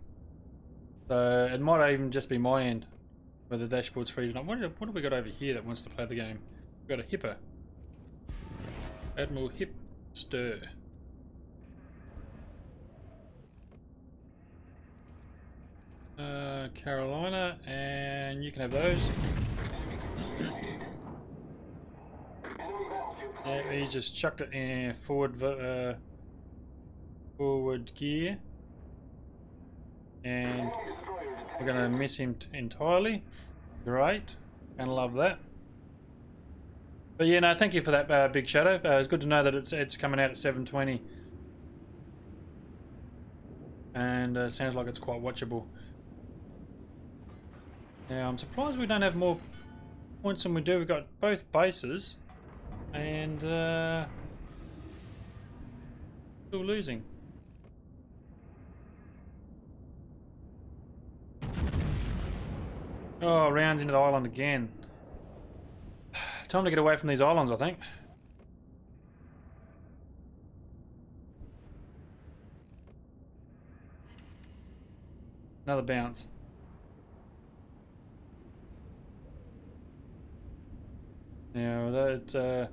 So it might even just be my end where the dashboard's freezing. What have we got over here that wants to play the game? We've got a hipper. Admiral Hipster. Carolina, and you can have those. Yeah, he just chucked it in forward gear, and we're going to miss him entirely. Great, gonna love that. But yeah, no, thank you for that, Big Shadow. It's good to know that it's coming out at 7:20, and sounds like it's quite watchable. Now, I'm surprised we don't have more points than we do. We've got both bases, and still losing. Oh, rounds into the island again. Time to get away from these islands, I think. Another bounce. Now that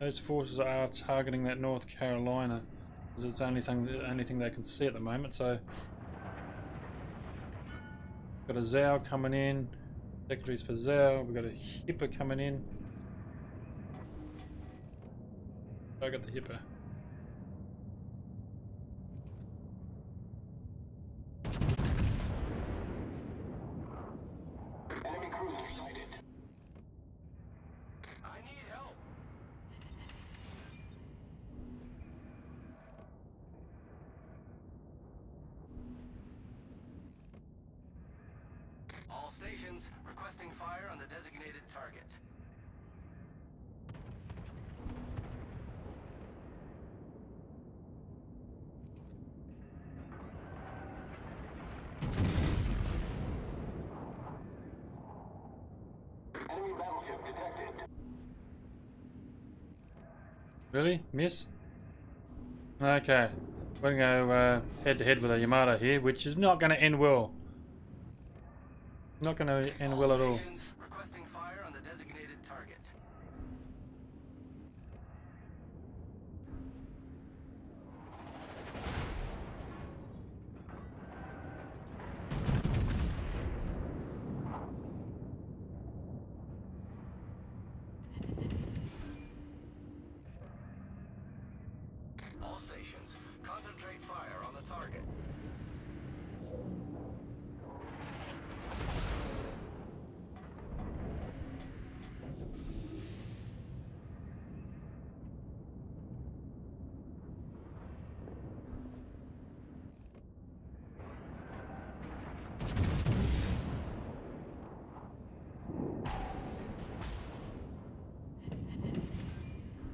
those forces are targeting that North Carolina because it's the only thing they can see at the moment. So got a Zhao coming in. Secretaries for Zhao. We've got a Hipper coming in. I got the Hipper. Enemy cruiser sighted. I need help. All stations requesting fire on the designated target. Enemy battleship detected. Really? Miss? Okay. We're going to go head to head with a Yamato here, which is not going to end well. Not going to end well at all. Stations requesting fire on the designated target. All stations, concentrate fire on the target.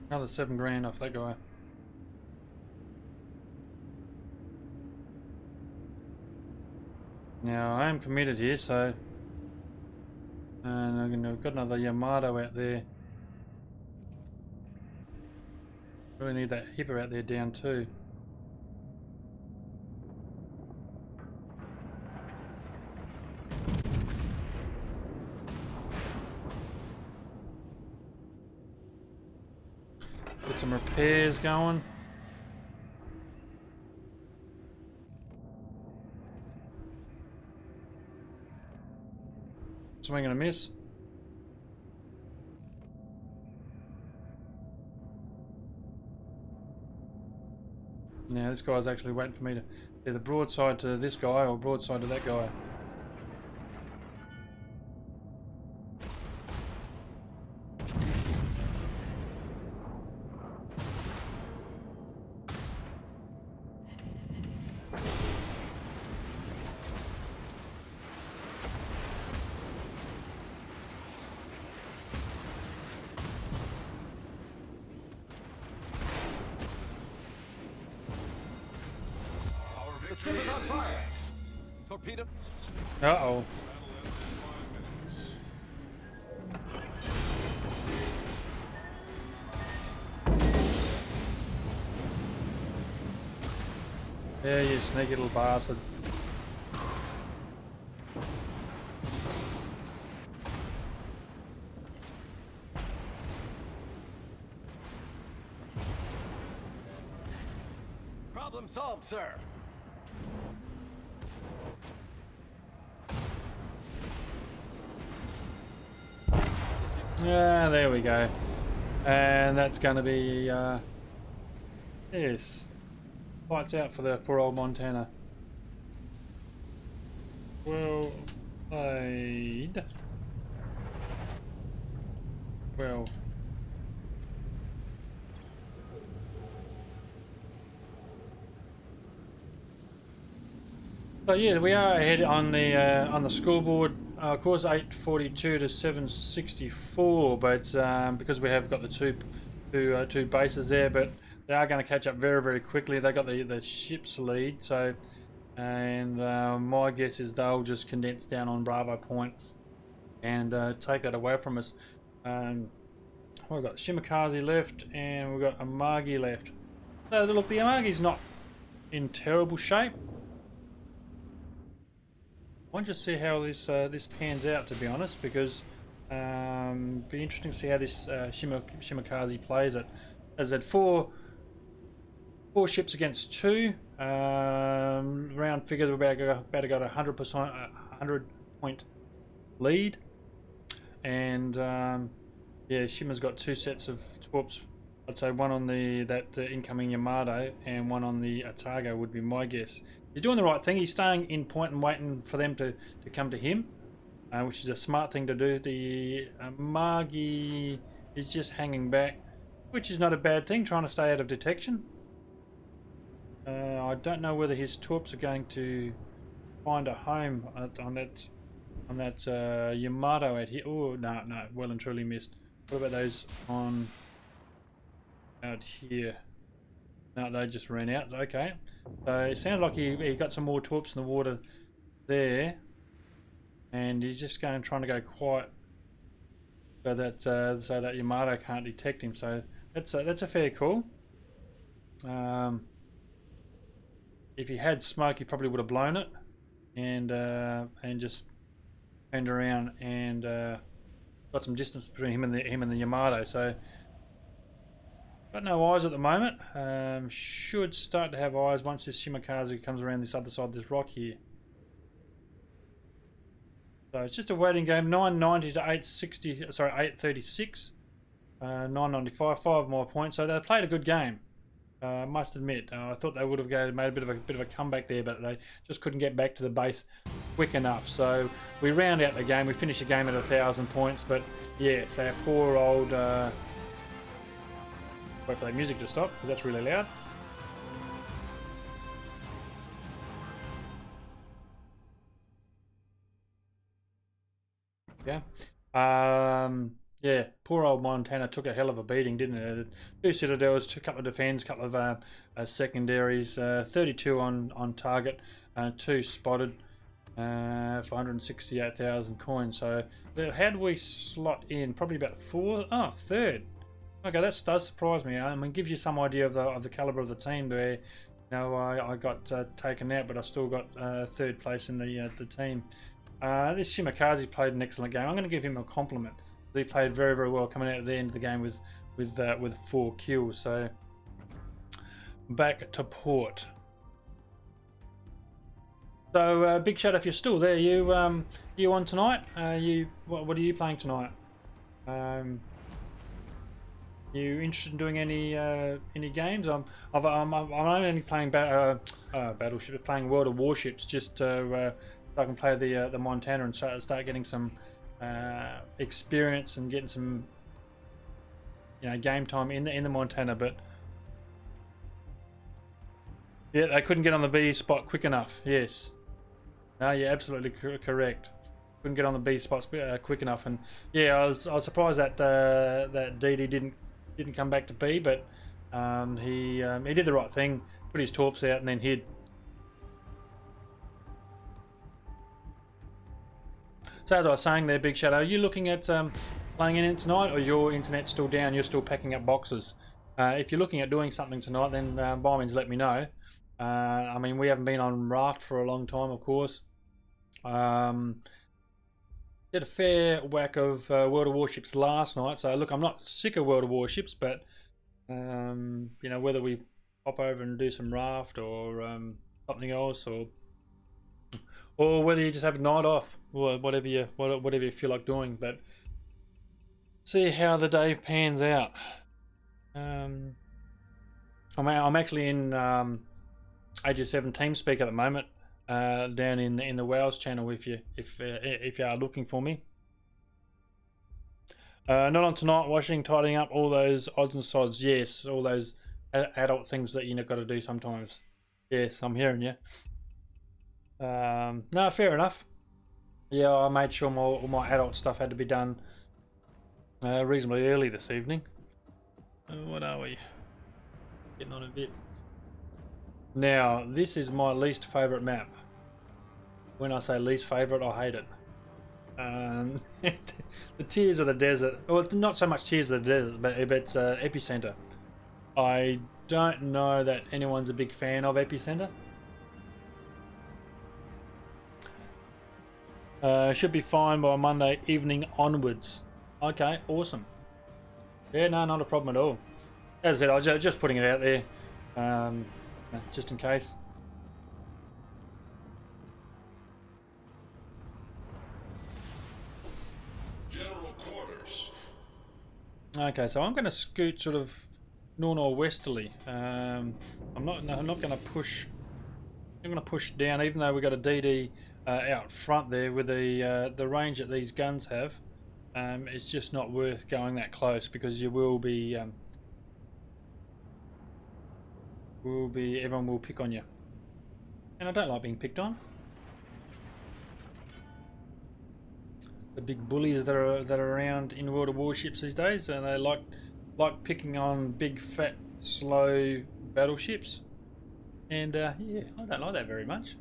Another 7 grand off that guy. Now I am committed here, so and I've got another Yamato out there. Really need that Hipper out there down too. Get some repairs going. Swing and a miss. Now this guy's actually waiting for me to either broadside to this guy or broadside to that guy. Ship is on fire. Torpedo. Uh-oh. Battle ends in 5 minutes. Yeah, you sneaky little bastard. Problem solved, sir. Yeah, there we go. And that's going to be, yes, lights out for the poor old Montana. Well played. Well. So yeah, we are ahead on the scoreboard. Course 842 to 764, but because we have got the two bases there, but they are going to catch up very, very quickly. They got the ship's lead, so and my guess is they'll just condense down on Bravo Point and take that away from us. We've got Shimakaze left and we've got Amagi left. So look, the Amagi's not in terrible shape. I want to see how this pans out, to be honest, because be interesting to see how this Shimakaze plays it. As at four ships against 2, round figures we're about to go to 100 point lead, and yeah, Shima's got 2 sets of torps. I'd say one on that incoming Yamato and one on the Atago would be my guess. He's doing the right thing. He's staying in point and waiting for them to come to him, which is a smart thing to do. The Amagi is just hanging back, which is not a bad thing, trying to stay out of detection. I don't know whether his torps are going to find a home on that Yamato out here. Oh, no, well and truly missed. What about those on out here? No, they just ran out. Okay, so it sounds like he got some more torps in the water there, and he's just trying to go quiet so that Yamato can't detect him. So that's a fair call. If he had smoke, he probably would have blown it, and just turned around and got some distance between him and the Yamato. So. Got no eyes at the moment. Should start to have eyes once this Shimakaze comes around this other side of this rock here. So it's just a waiting game. 990 to 860. Sorry, 836. 995. 5 more points. So they played a good game. I must admit. I thought they would have made a bit of a comeback there, but they just couldn't get back to the base quick enough. So we round out the game. We finish the game at 1,000 points. But yes, our poor old. Wait for that music to stop, because that's really loud. Yeah. Yeah, poor old Montana took a hell of a beating, didn't it? 2 citadels, a couple of defense, a couple of secondaries, 32 on target, 2 spotted for 168,000 coins. So how do we slot in? Probably about 4. Oh, 3rd. Okay, that does surprise me. I mean, it gives you some idea of the caliber of the team. Where, you know, I got taken out, but I still got 3rd place in the team. This Shimakaze played an excellent game. I'm going to give him a compliment. He played very, very well, coming out at the end of the game with 4 kills. So back to port. So Big Shadow, if you're still there, you on tonight? What are you playing tonight? You interested in doing any games? I'm only playing battleship, playing World of Warships, just so I can play the Montana and start getting some experience and getting some game time in the Montana. But yeah, they couldn't get on the B spot quick enough. Yes, no, you're absolutely correct. Couldn't get on the B spots quick enough, and yeah, I was surprised that that DD didn't come back to B, but he did the right thing, put his torps out and then hid. So as I was saying there, Big Shadow, are you looking at playing in it tonight, or is your internet still down? You're still packing up boxes? If you're looking at doing something tonight, then by all means let me know. I mean, we haven't been on Raft for a long time, of course. Did a fair whack of World of Warships last night, so look, I'm not sick of World of Warships, but you know, whether we pop over and do some Raft or something else, or whether you just have a night off, or whatever you feel like doing, but see how the day pans out. I'm actually in Age 7 TeamSpeak at the moment, down in the WoWs channel. If you are looking for me, not on tonight. Washing, tidying up, all those odds and sods. Yes, all those adult things that you got to do sometimes. Yes, I'm hearing you. No, fair enough. Yeah, I made sure all my adult stuff had to be done reasonably early this evening. What are we? Getting on a bit. Now, this is my least favourite map. When I say least favourite, I hate it. The Tears of the Desert. Well, not so much Tears of the Desert, but it's Epicenter. I don't know that anyone's a big fan of Epicenter. Should be fine by Monday evening onwards. Okay, awesome. Yeah, no, not a problem at all. As I said, I was just putting it out there, just in case. General quarters. Okay, so I'm going to scoot sort of north-northwesterly. I'm not going to push. I'm going to push down, even though we got a DD out front there with the range that these guns have. It's just not worth going that close, because you will be everyone will pick on you, and I don't like being picked on. The big bullies that are around in World of Warships these days, and they like picking on big, fat, slow battleships, and yeah, I don't like that very much.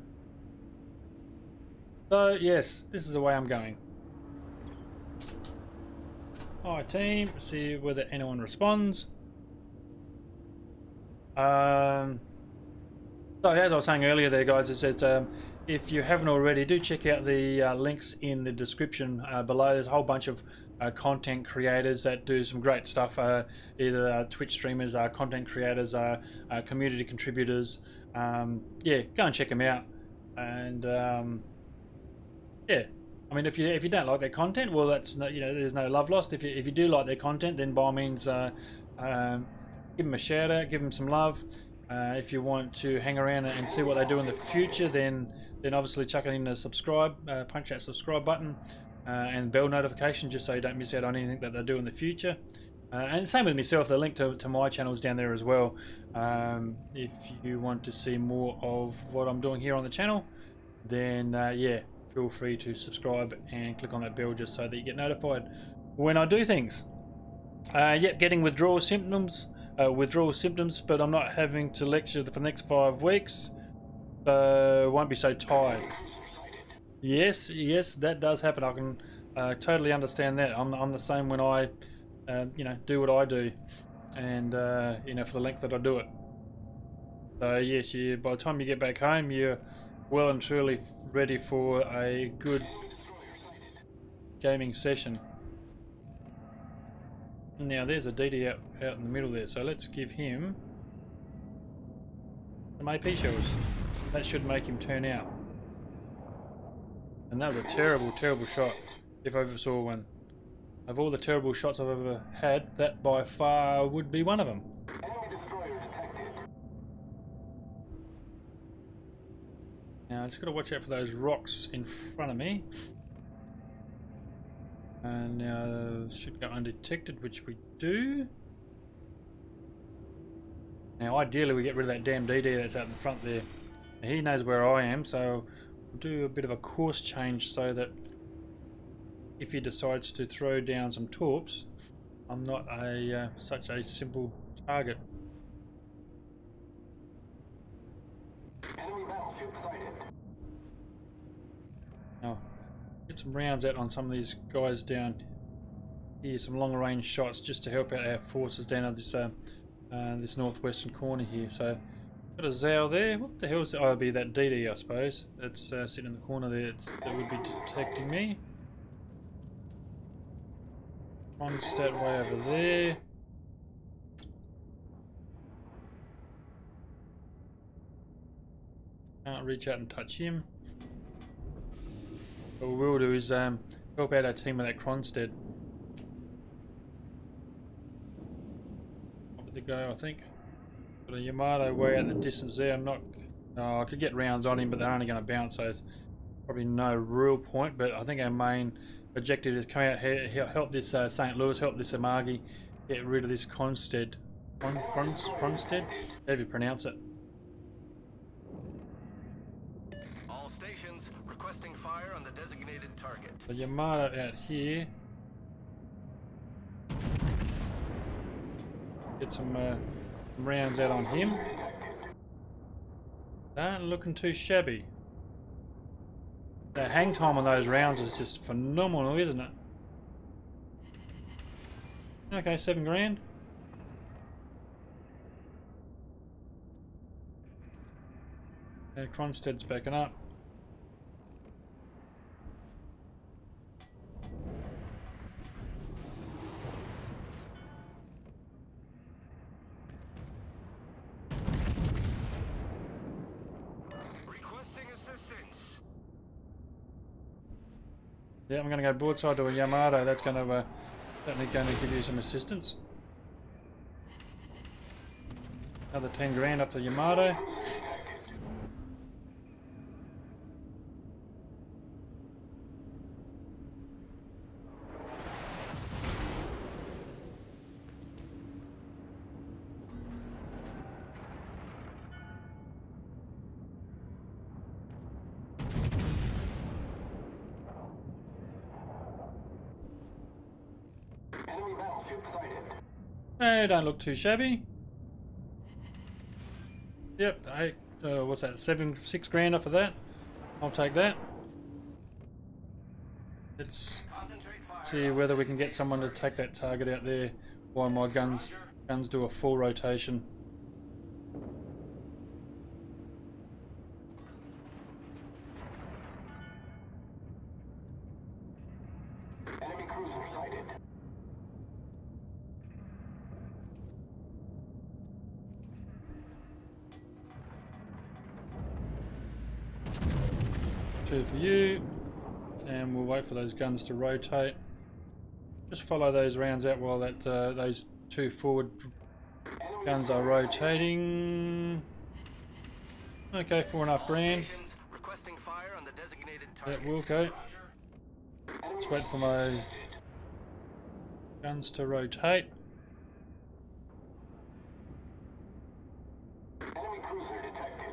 So yes, this is the way I'm going. Hi team, see whether anyone responds. So as I was saying earlier there, guys, it says if you haven't already, do check out the links in the description below. There's a whole bunch of content creators that do some great stuff, either Twitch streamers, content creators, community contributors. Yeah, go and check them out. And yeah, I mean, if you don't like their content, well, that's no, there's no love lost. If you do like their content, then by all means, give them a shout out, give them some love. If you want to hang around and see what they do in the future, then obviously chuck it in the subscribe, punch that subscribe button, and bell notification, just so you don't miss out on anything that they do in the future. And same with myself, the link to my channel is down there as well. If you want to see more of what I'm doing here on the channel, then yeah, feel free to subscribe and click on that bell, just so that you get notified when I do things. Yep, getting withdrawal symptoms, but I'm not having to lecture for the next 5 weeks, so won't be so tired. Yes, that does happen. I can totally understand that. I'm the same when I do what I do, and for the length that I do it. So yes, by the time you get back home, you're well and truly ready for a good gaming session. Now there's a DD out in the middle there, so let's give him some AP shells. That should make him turn out. And that was a terrible shot, if I ever saw one. Of all the terrible shots I've ever had, that by far would be one of them. Enemy destroyer detected. Now I just got to watch out for those rocks in front of me. And now should go undetected, which we do. Now ideally we get rid of that damn DD that's out in front there. Now, he knows where I am, so we'll do a bit of a course change so that if he decides to throw down some torps, I'm not such a simple target. Enemy battleship sighted. Now, Get some rounds out on some of these guys down here, some long range shots just to help out our forces down at this this northwestern corner here. So got a Zao there. What the hell is that? Oh, it'll be that DD, I suppose. That's sitting in the corner there. That would be detecting me. Kronstadt way over there. Can't reach out and touch him. What we will do is help out our team with that Kronstadt. Up they go, I think. Got a Yamato way out the distance there. I'm not. I could get rounds on him, but they're only going to bounce, so it's probably no real point. But I think our main objective is come out here, help this St. Louis, help this Amagi, get rid of this Kronstadt. Kronstadt? However you pronounce it. All stations requesting fire on the designated target. So Yamato out here. Get some rounds out on him. Not looking too shabby. The hang time on those rounds is just phenomenal, isn't it? Okay, 7 grand. Kronstadt's backing up. Requesting assistance. Yeah, I'm going to go broadside to a Yamato. That's going to certainly going to give you some assistance. Another 10 grand up to Yamato. Enemy battleship sighted. Hey, don't look too shabby. Yep, hey, so what's that? 6 grand off of that. I'll take that. Let's Concentrate fire. see whether we can get someone to take that target out there while my guns do a full rotation. Enemy cruiser sighted. Two for you, and we'll wait for those guns to rotate. Just follow those rounds out while that those 2 forward guns are rotating. Okay, 4.5 grand. Stations requesting fire on the designated That target. will go. Let's wait for my guns to rotate. Enemy cruiser detected.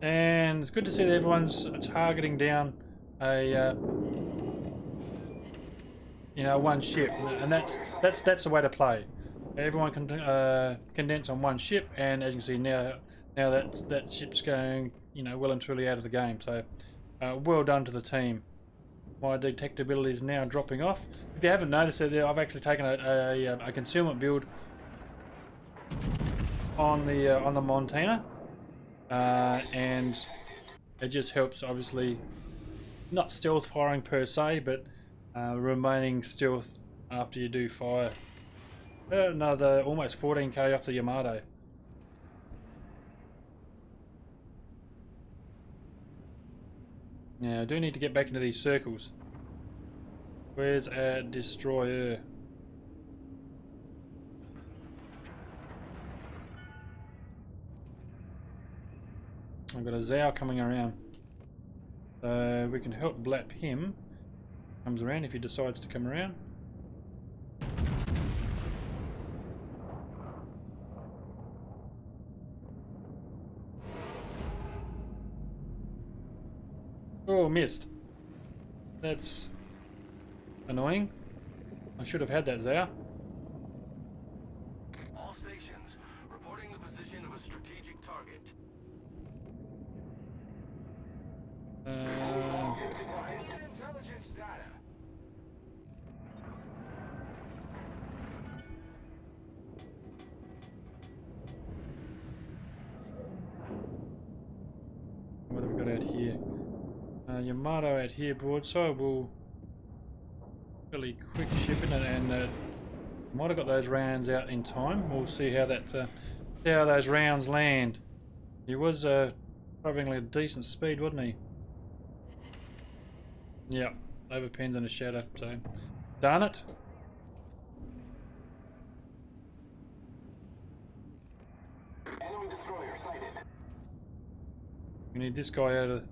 And it's good to see that everyone's targeting down a you know, one ship, and that's the way to play. Everyone can condense on one ship, and as you can see now that ship's going, you know, well and truly out of the game. So well done to the team. My detectability is now dropping off. If you haven't noticed it, I've actually taken a concealment build on the Montana. And it just helps, obviously, not stealth firing per se, but remaining stealth after you do fire. Another almost 14k off the Yamato. Now I do need to get back into these circles. Where's our destroyer? I've got a Zao coming around, so we can help blap him. Comes around if he decides to come around. Oh, missed. That's annoying. I should have had that Zao. All stations reporting the position of a intelligence data. What have we got out here? Yamato out here, broadside. Will fairly quick shipping it, and might have got those rounds out in time. We'll see how that see how those rounds land. He was travelling at a decent speed, wasn't he? Yep, over pins and a shadow. So, darn it. Enemy destroyer sighted. We need this guy out of.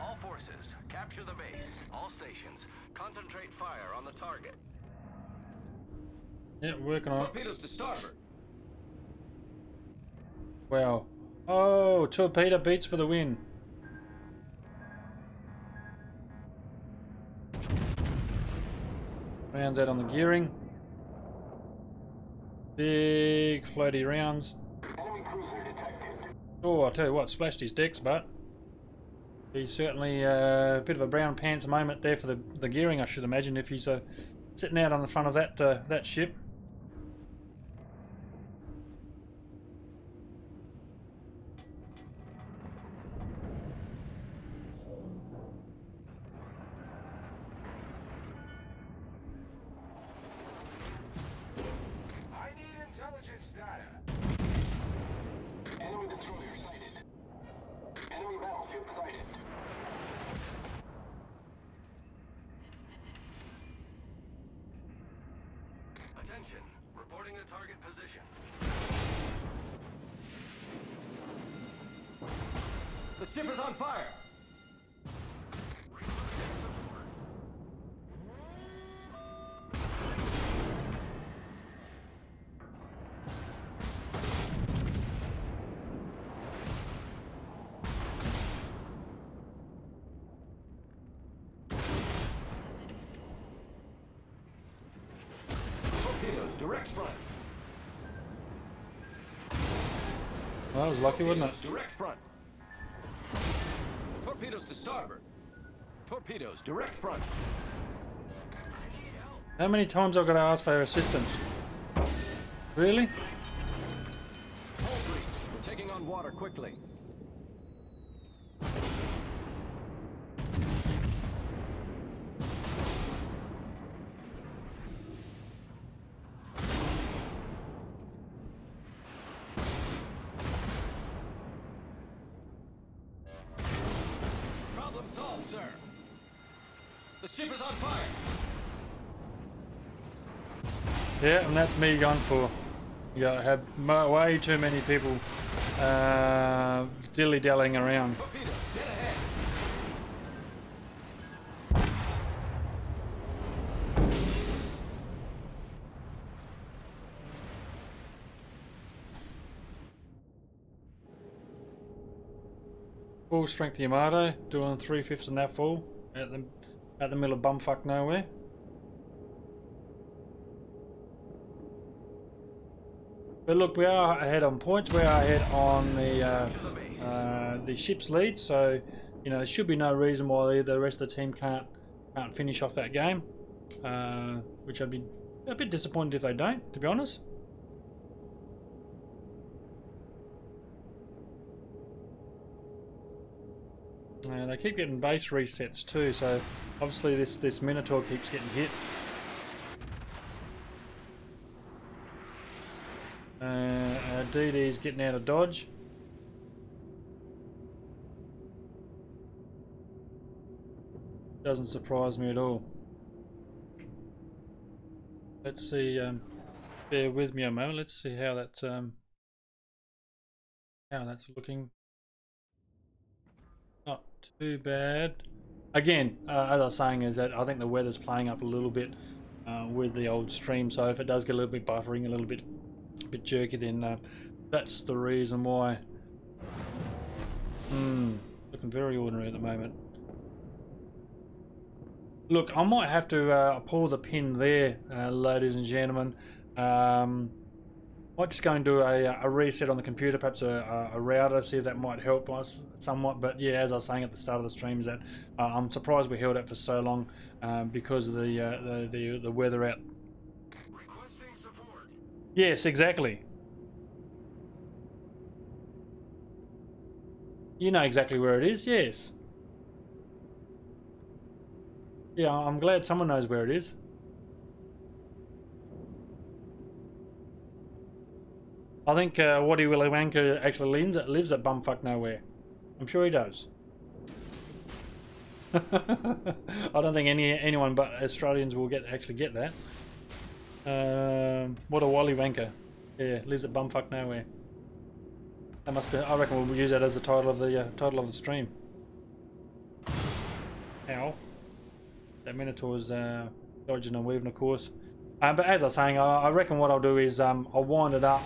All forces, capture the base. All stations, concentrate fire on the target. Yeah, working on it. Torpedoes to starboard. Wow. Oh, torpedo beats for the win. Rounds out on the gearing. Big floaty rounds. Enemy cruiser detected. Oh, I'll tell you what, splashed his decks, but he's certainly a bit of a brown pants moment there for the gearing, I should imagine, if he's sitting out on the front of that ship. I need intelligence data. Enemy destroyer sighted. Enemy battleship sighted. Attention, reporting the target position. The ship is on fire! Torpedoes, direct front. Well, that was lucky, wasn't it? Direct front. Torpedoes to starboard. Torpedoes Direct front. How many times I've got to ask for assistance? Really? Hull breach. We're taking on water quickly. Problem solved, sir. The ship is on fire. Yeah, and that's me gone for. You have way too many people dilly-dallying around. Torpedoes dead ahead. Full strength Yamato, doing 3/5 in that full at the middle of bumfuck nowhere. But look, we are ahead on points. We are ahead on the ship's lead, so you know there should be no reason why the rest of the team can't finish off that game. Which I'd be a bit disappointed if they don't, to be honest. They keep getting base resets too, so obviously this Minotaur keeps getting hit. DD's getting out of dodge. Doesn't surprise me at all. Let's see. Bear with me a moment. Let's see how that's looking. Not too bad. Again, as I was saying, is that I think the weather's playing up a little bit with the old stream. So if it does get a little bit buffering, a little bit jerky, then that's the reason why. Looking very ordinary at the moment. Look, I might have to pull the pin there, ladies and gentlemen. Might just go and do a reset on the computer, perhaps a router, see if that might help us somewhat. But yeah, as I was saying at the start of the stream, is that I'm surprised we held it for so long because of the weather out. Requesting support. Yes, exactly. You know exactly where it is. Yes. Yeah, I'm glad someone knows where it is. I think Waddy Willy Wanker actually lives at bumfuck nowhere. I'm sure he does. I don't think anyone but Australians will actually get that. What a Wally Wanker. Yeah, lives at bumfuck nowhere. That must be. I reckon we'll use that as the title of the stream. Ow! That Minotaur's dodging and weaving, of course. But as I was saying, I reckon what I'll do is I'll wind it up.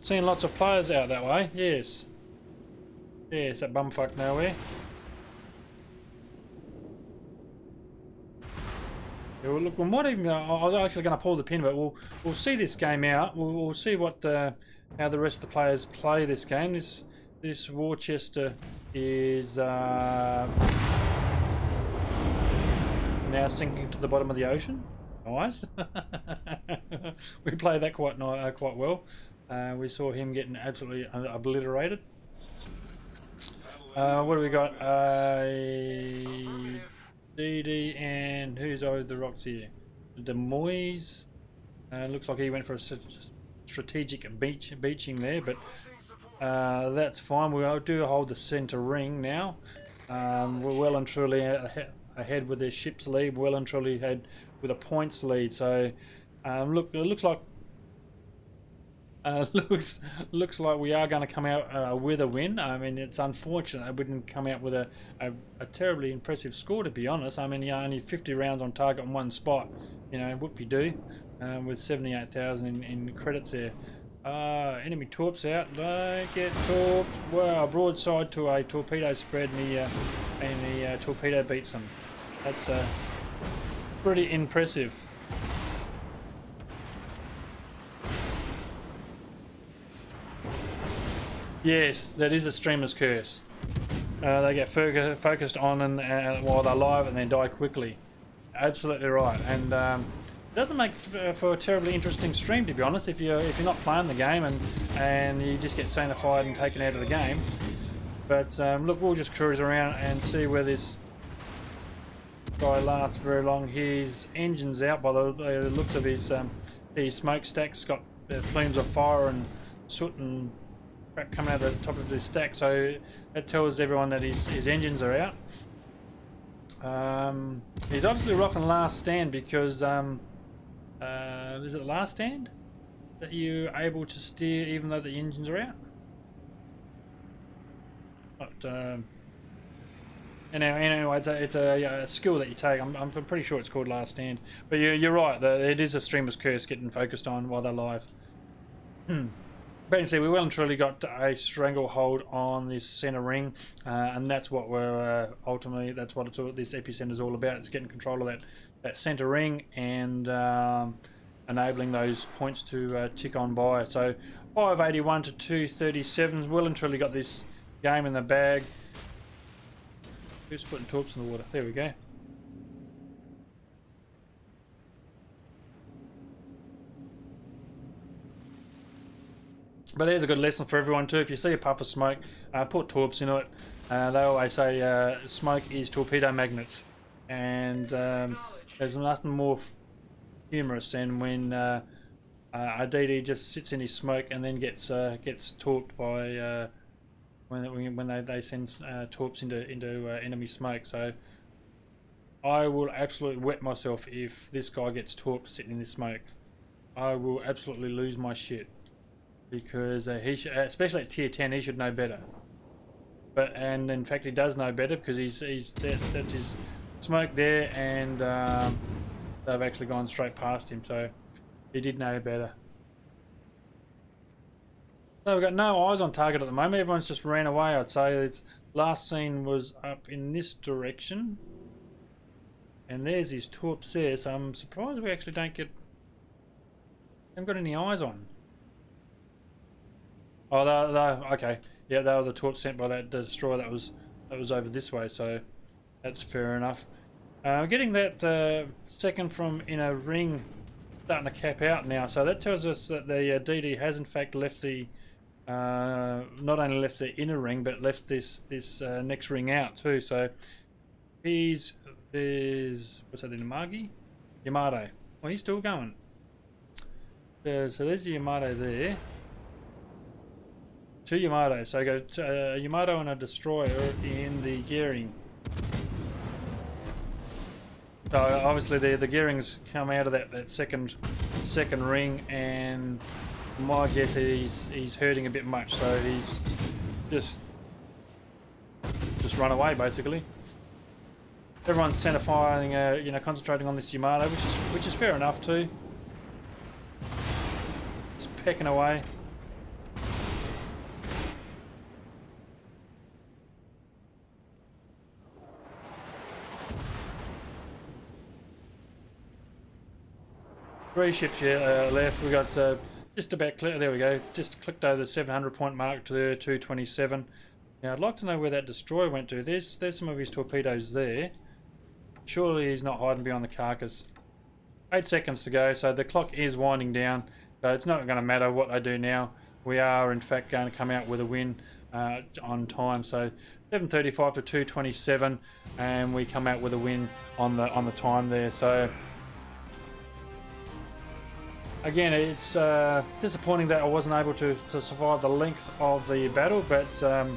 Seeing lots of players out that way. Yes. Yes, that bumfuck nowhere. Yeah, well, look, we might even. I was actually going to pull the pin, but we'll see this game out. We'll see what how the rest of the players play this game. This Worcester is now sinking to the bottom of the ocean. Nice. We played that quite well. We saw him getting absolutely obliterated. What do we got? DD and who's over the rocks here? Des Moines. Looks like he went for a strategic beaching there, but that's fine. We do hold the centre ring now. We're well and truly ahead with their ship's lead. Well and truly ahead with a points lead. So look, it looks like looks like we are going to come out with a win. I mean, it's unfortunate we didn't come out with a terribly impressive score, to be honest. I mean, only 50 rounds on target in one spot. You know, whoop-de-doo, with 78,000 in credits there. Enemy torps out. Don't get torped. Wow, broadside to a torpedo spread, and the torpedo beats them. That's pretty impressive. Yes, that is a streamer's curse. They get focused on and while they're live and then die quickly. Absolutely right, and it doesn't make for a terribly interesting stream, to be honest. If you're not playing the game and you just get sanified and taken out of the game. But look, we'll just cruise around and see where this guy lasts very long. His engine's out by the looks of his smokestack's got flames of fire and soot and crap coming out of the top of his stack, so that tells everyone that his engines are out. He's obviously rocking last stand because is it last stand that you're able to steer even though the engines are out? But anyway, it's a skill that you take. I'm pretty sure it's called last stand. But you're right. It is a streamer's curse getting focused on while they're live. But you see, we well and truly got a stranglehold on this center ring, and that's what we're ultimately. That's what this epicenter is all about. It's getting control of that center ring and enabling those points to tick on by. So 581 to 237. Well and truly got this game in the bag. Who's putting torps in the water? There we go. But there's a good lesson for everyone too. If you see a puff of smoke, put torps into it. They always say smoke is torpedo magnets, and there's nothing more humorous than when a DD just sits in his smoke and then gets torped by when they send torps into enemy smoke. So I will absolutely wet myself if this guy gets torped sitting in this smoke. I will absolutely lose my shit. Because he should, especially at tier 10, he should know better. And in fact, he does know better because that's his smoke there, and they've actually gone straight past him. So he did know better. So we've got no eyes on target at the moment. Everyone's just ran away. I'd say its last scene was up in this direction. And there's his torps there, so I'm surprised we actually haven't got any eyes on. Oh, okay. Yeah, they were the torps sent by that destroyer that was over this way, so that's fair enough. Getting that second from inner ring starting to cap out now, so that tells us that the DD has in fact left the not only left the inner ring but left this next ring out too. So there's what's that, Inamagi? Yamato. Well, he's still going. So there's the Yamato there. Two Yamato. So I go to, Yamato and a destroyer in the gearing. So obviously the gearings come out of that second ring, and my guess is he's hurting a bit much, so he's just run away basically. Everyone's center firing, you know, concentrating on this Yamato, which is fair enough too. Just pecking away. Three ships here left. We got just about clear. There we go. Just clicked over the 700 point mark to 227. Now I'd like to know where that destroyer went to. There's some of his torpedoes there. Surely he's not hiding behind the carcass. 8 seconds to go, so the clock is winding down. So it's not going to matter what they do now. We are in fact going to come out with a win on time. So 7:35 to 227, and we come out with a win on the time there. So. Again, it's disappointing that I wasn't able to survive the length of the battle, but a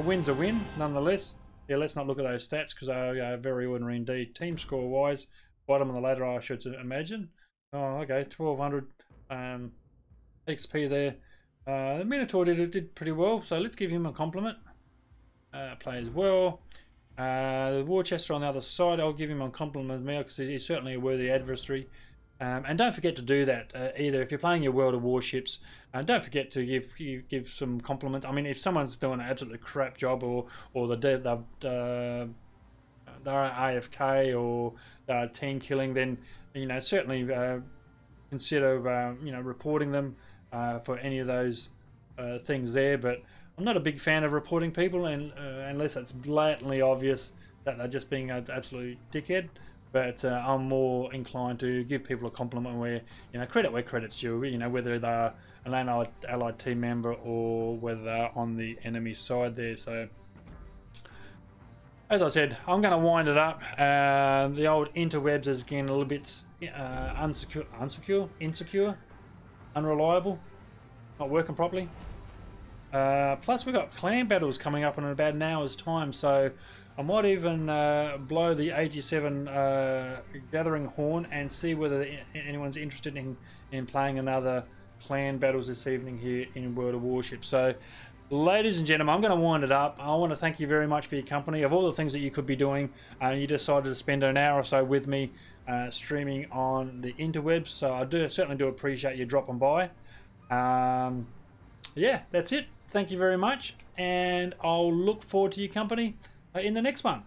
win's a win nonetheless. Yeah, let's not look at those stats because they are very ordinary indeed. Team score wise, bottom of the ladder I should imagine. Oh, okay, 1200 XP there. The Minotaur did pretty well, so let's give him a compliment. Plays well. The Worcester on the other side, I'll give him a compliment as well because he's certainly a worthy adversary. And don't forget to do that either. If you're playing your World of Warships, don't forget to give some compliments. I mean, if someone's doing an absolutely crap job, or they're AFK or they're team killing, then you know certainly consider you know reporting them for any of those things there. But I'm not a big fan of reporting people, and unless it's blatantly obvious that they're just being an absolute dickhead. But I'm more inclined to give people a compliment where, you know, credit where credit's due, you know, whether they're an allied team member or whether they're on the enemy side there. So, as I said, I'm going to wind it up. The old interwebs is getting a little bit insecure, unreliable, not working properly. Plus, we've got clan battles coming up in about an hour's time, so I might even blow the 87 gathering horn and see whether anyone's interested in playing another clan battles this evening here in World of Warships. So, ladies and gentlemen, I'm going to wind it up. I want to thank you very much for your company. Of all the things that you could be doing, you decided to spend an hour or so with me streaming on the interwebs. So I certainly do appreciate you dropping by. Yeah, that's it. Thank you very much, and I'll look forward to your company in the next one.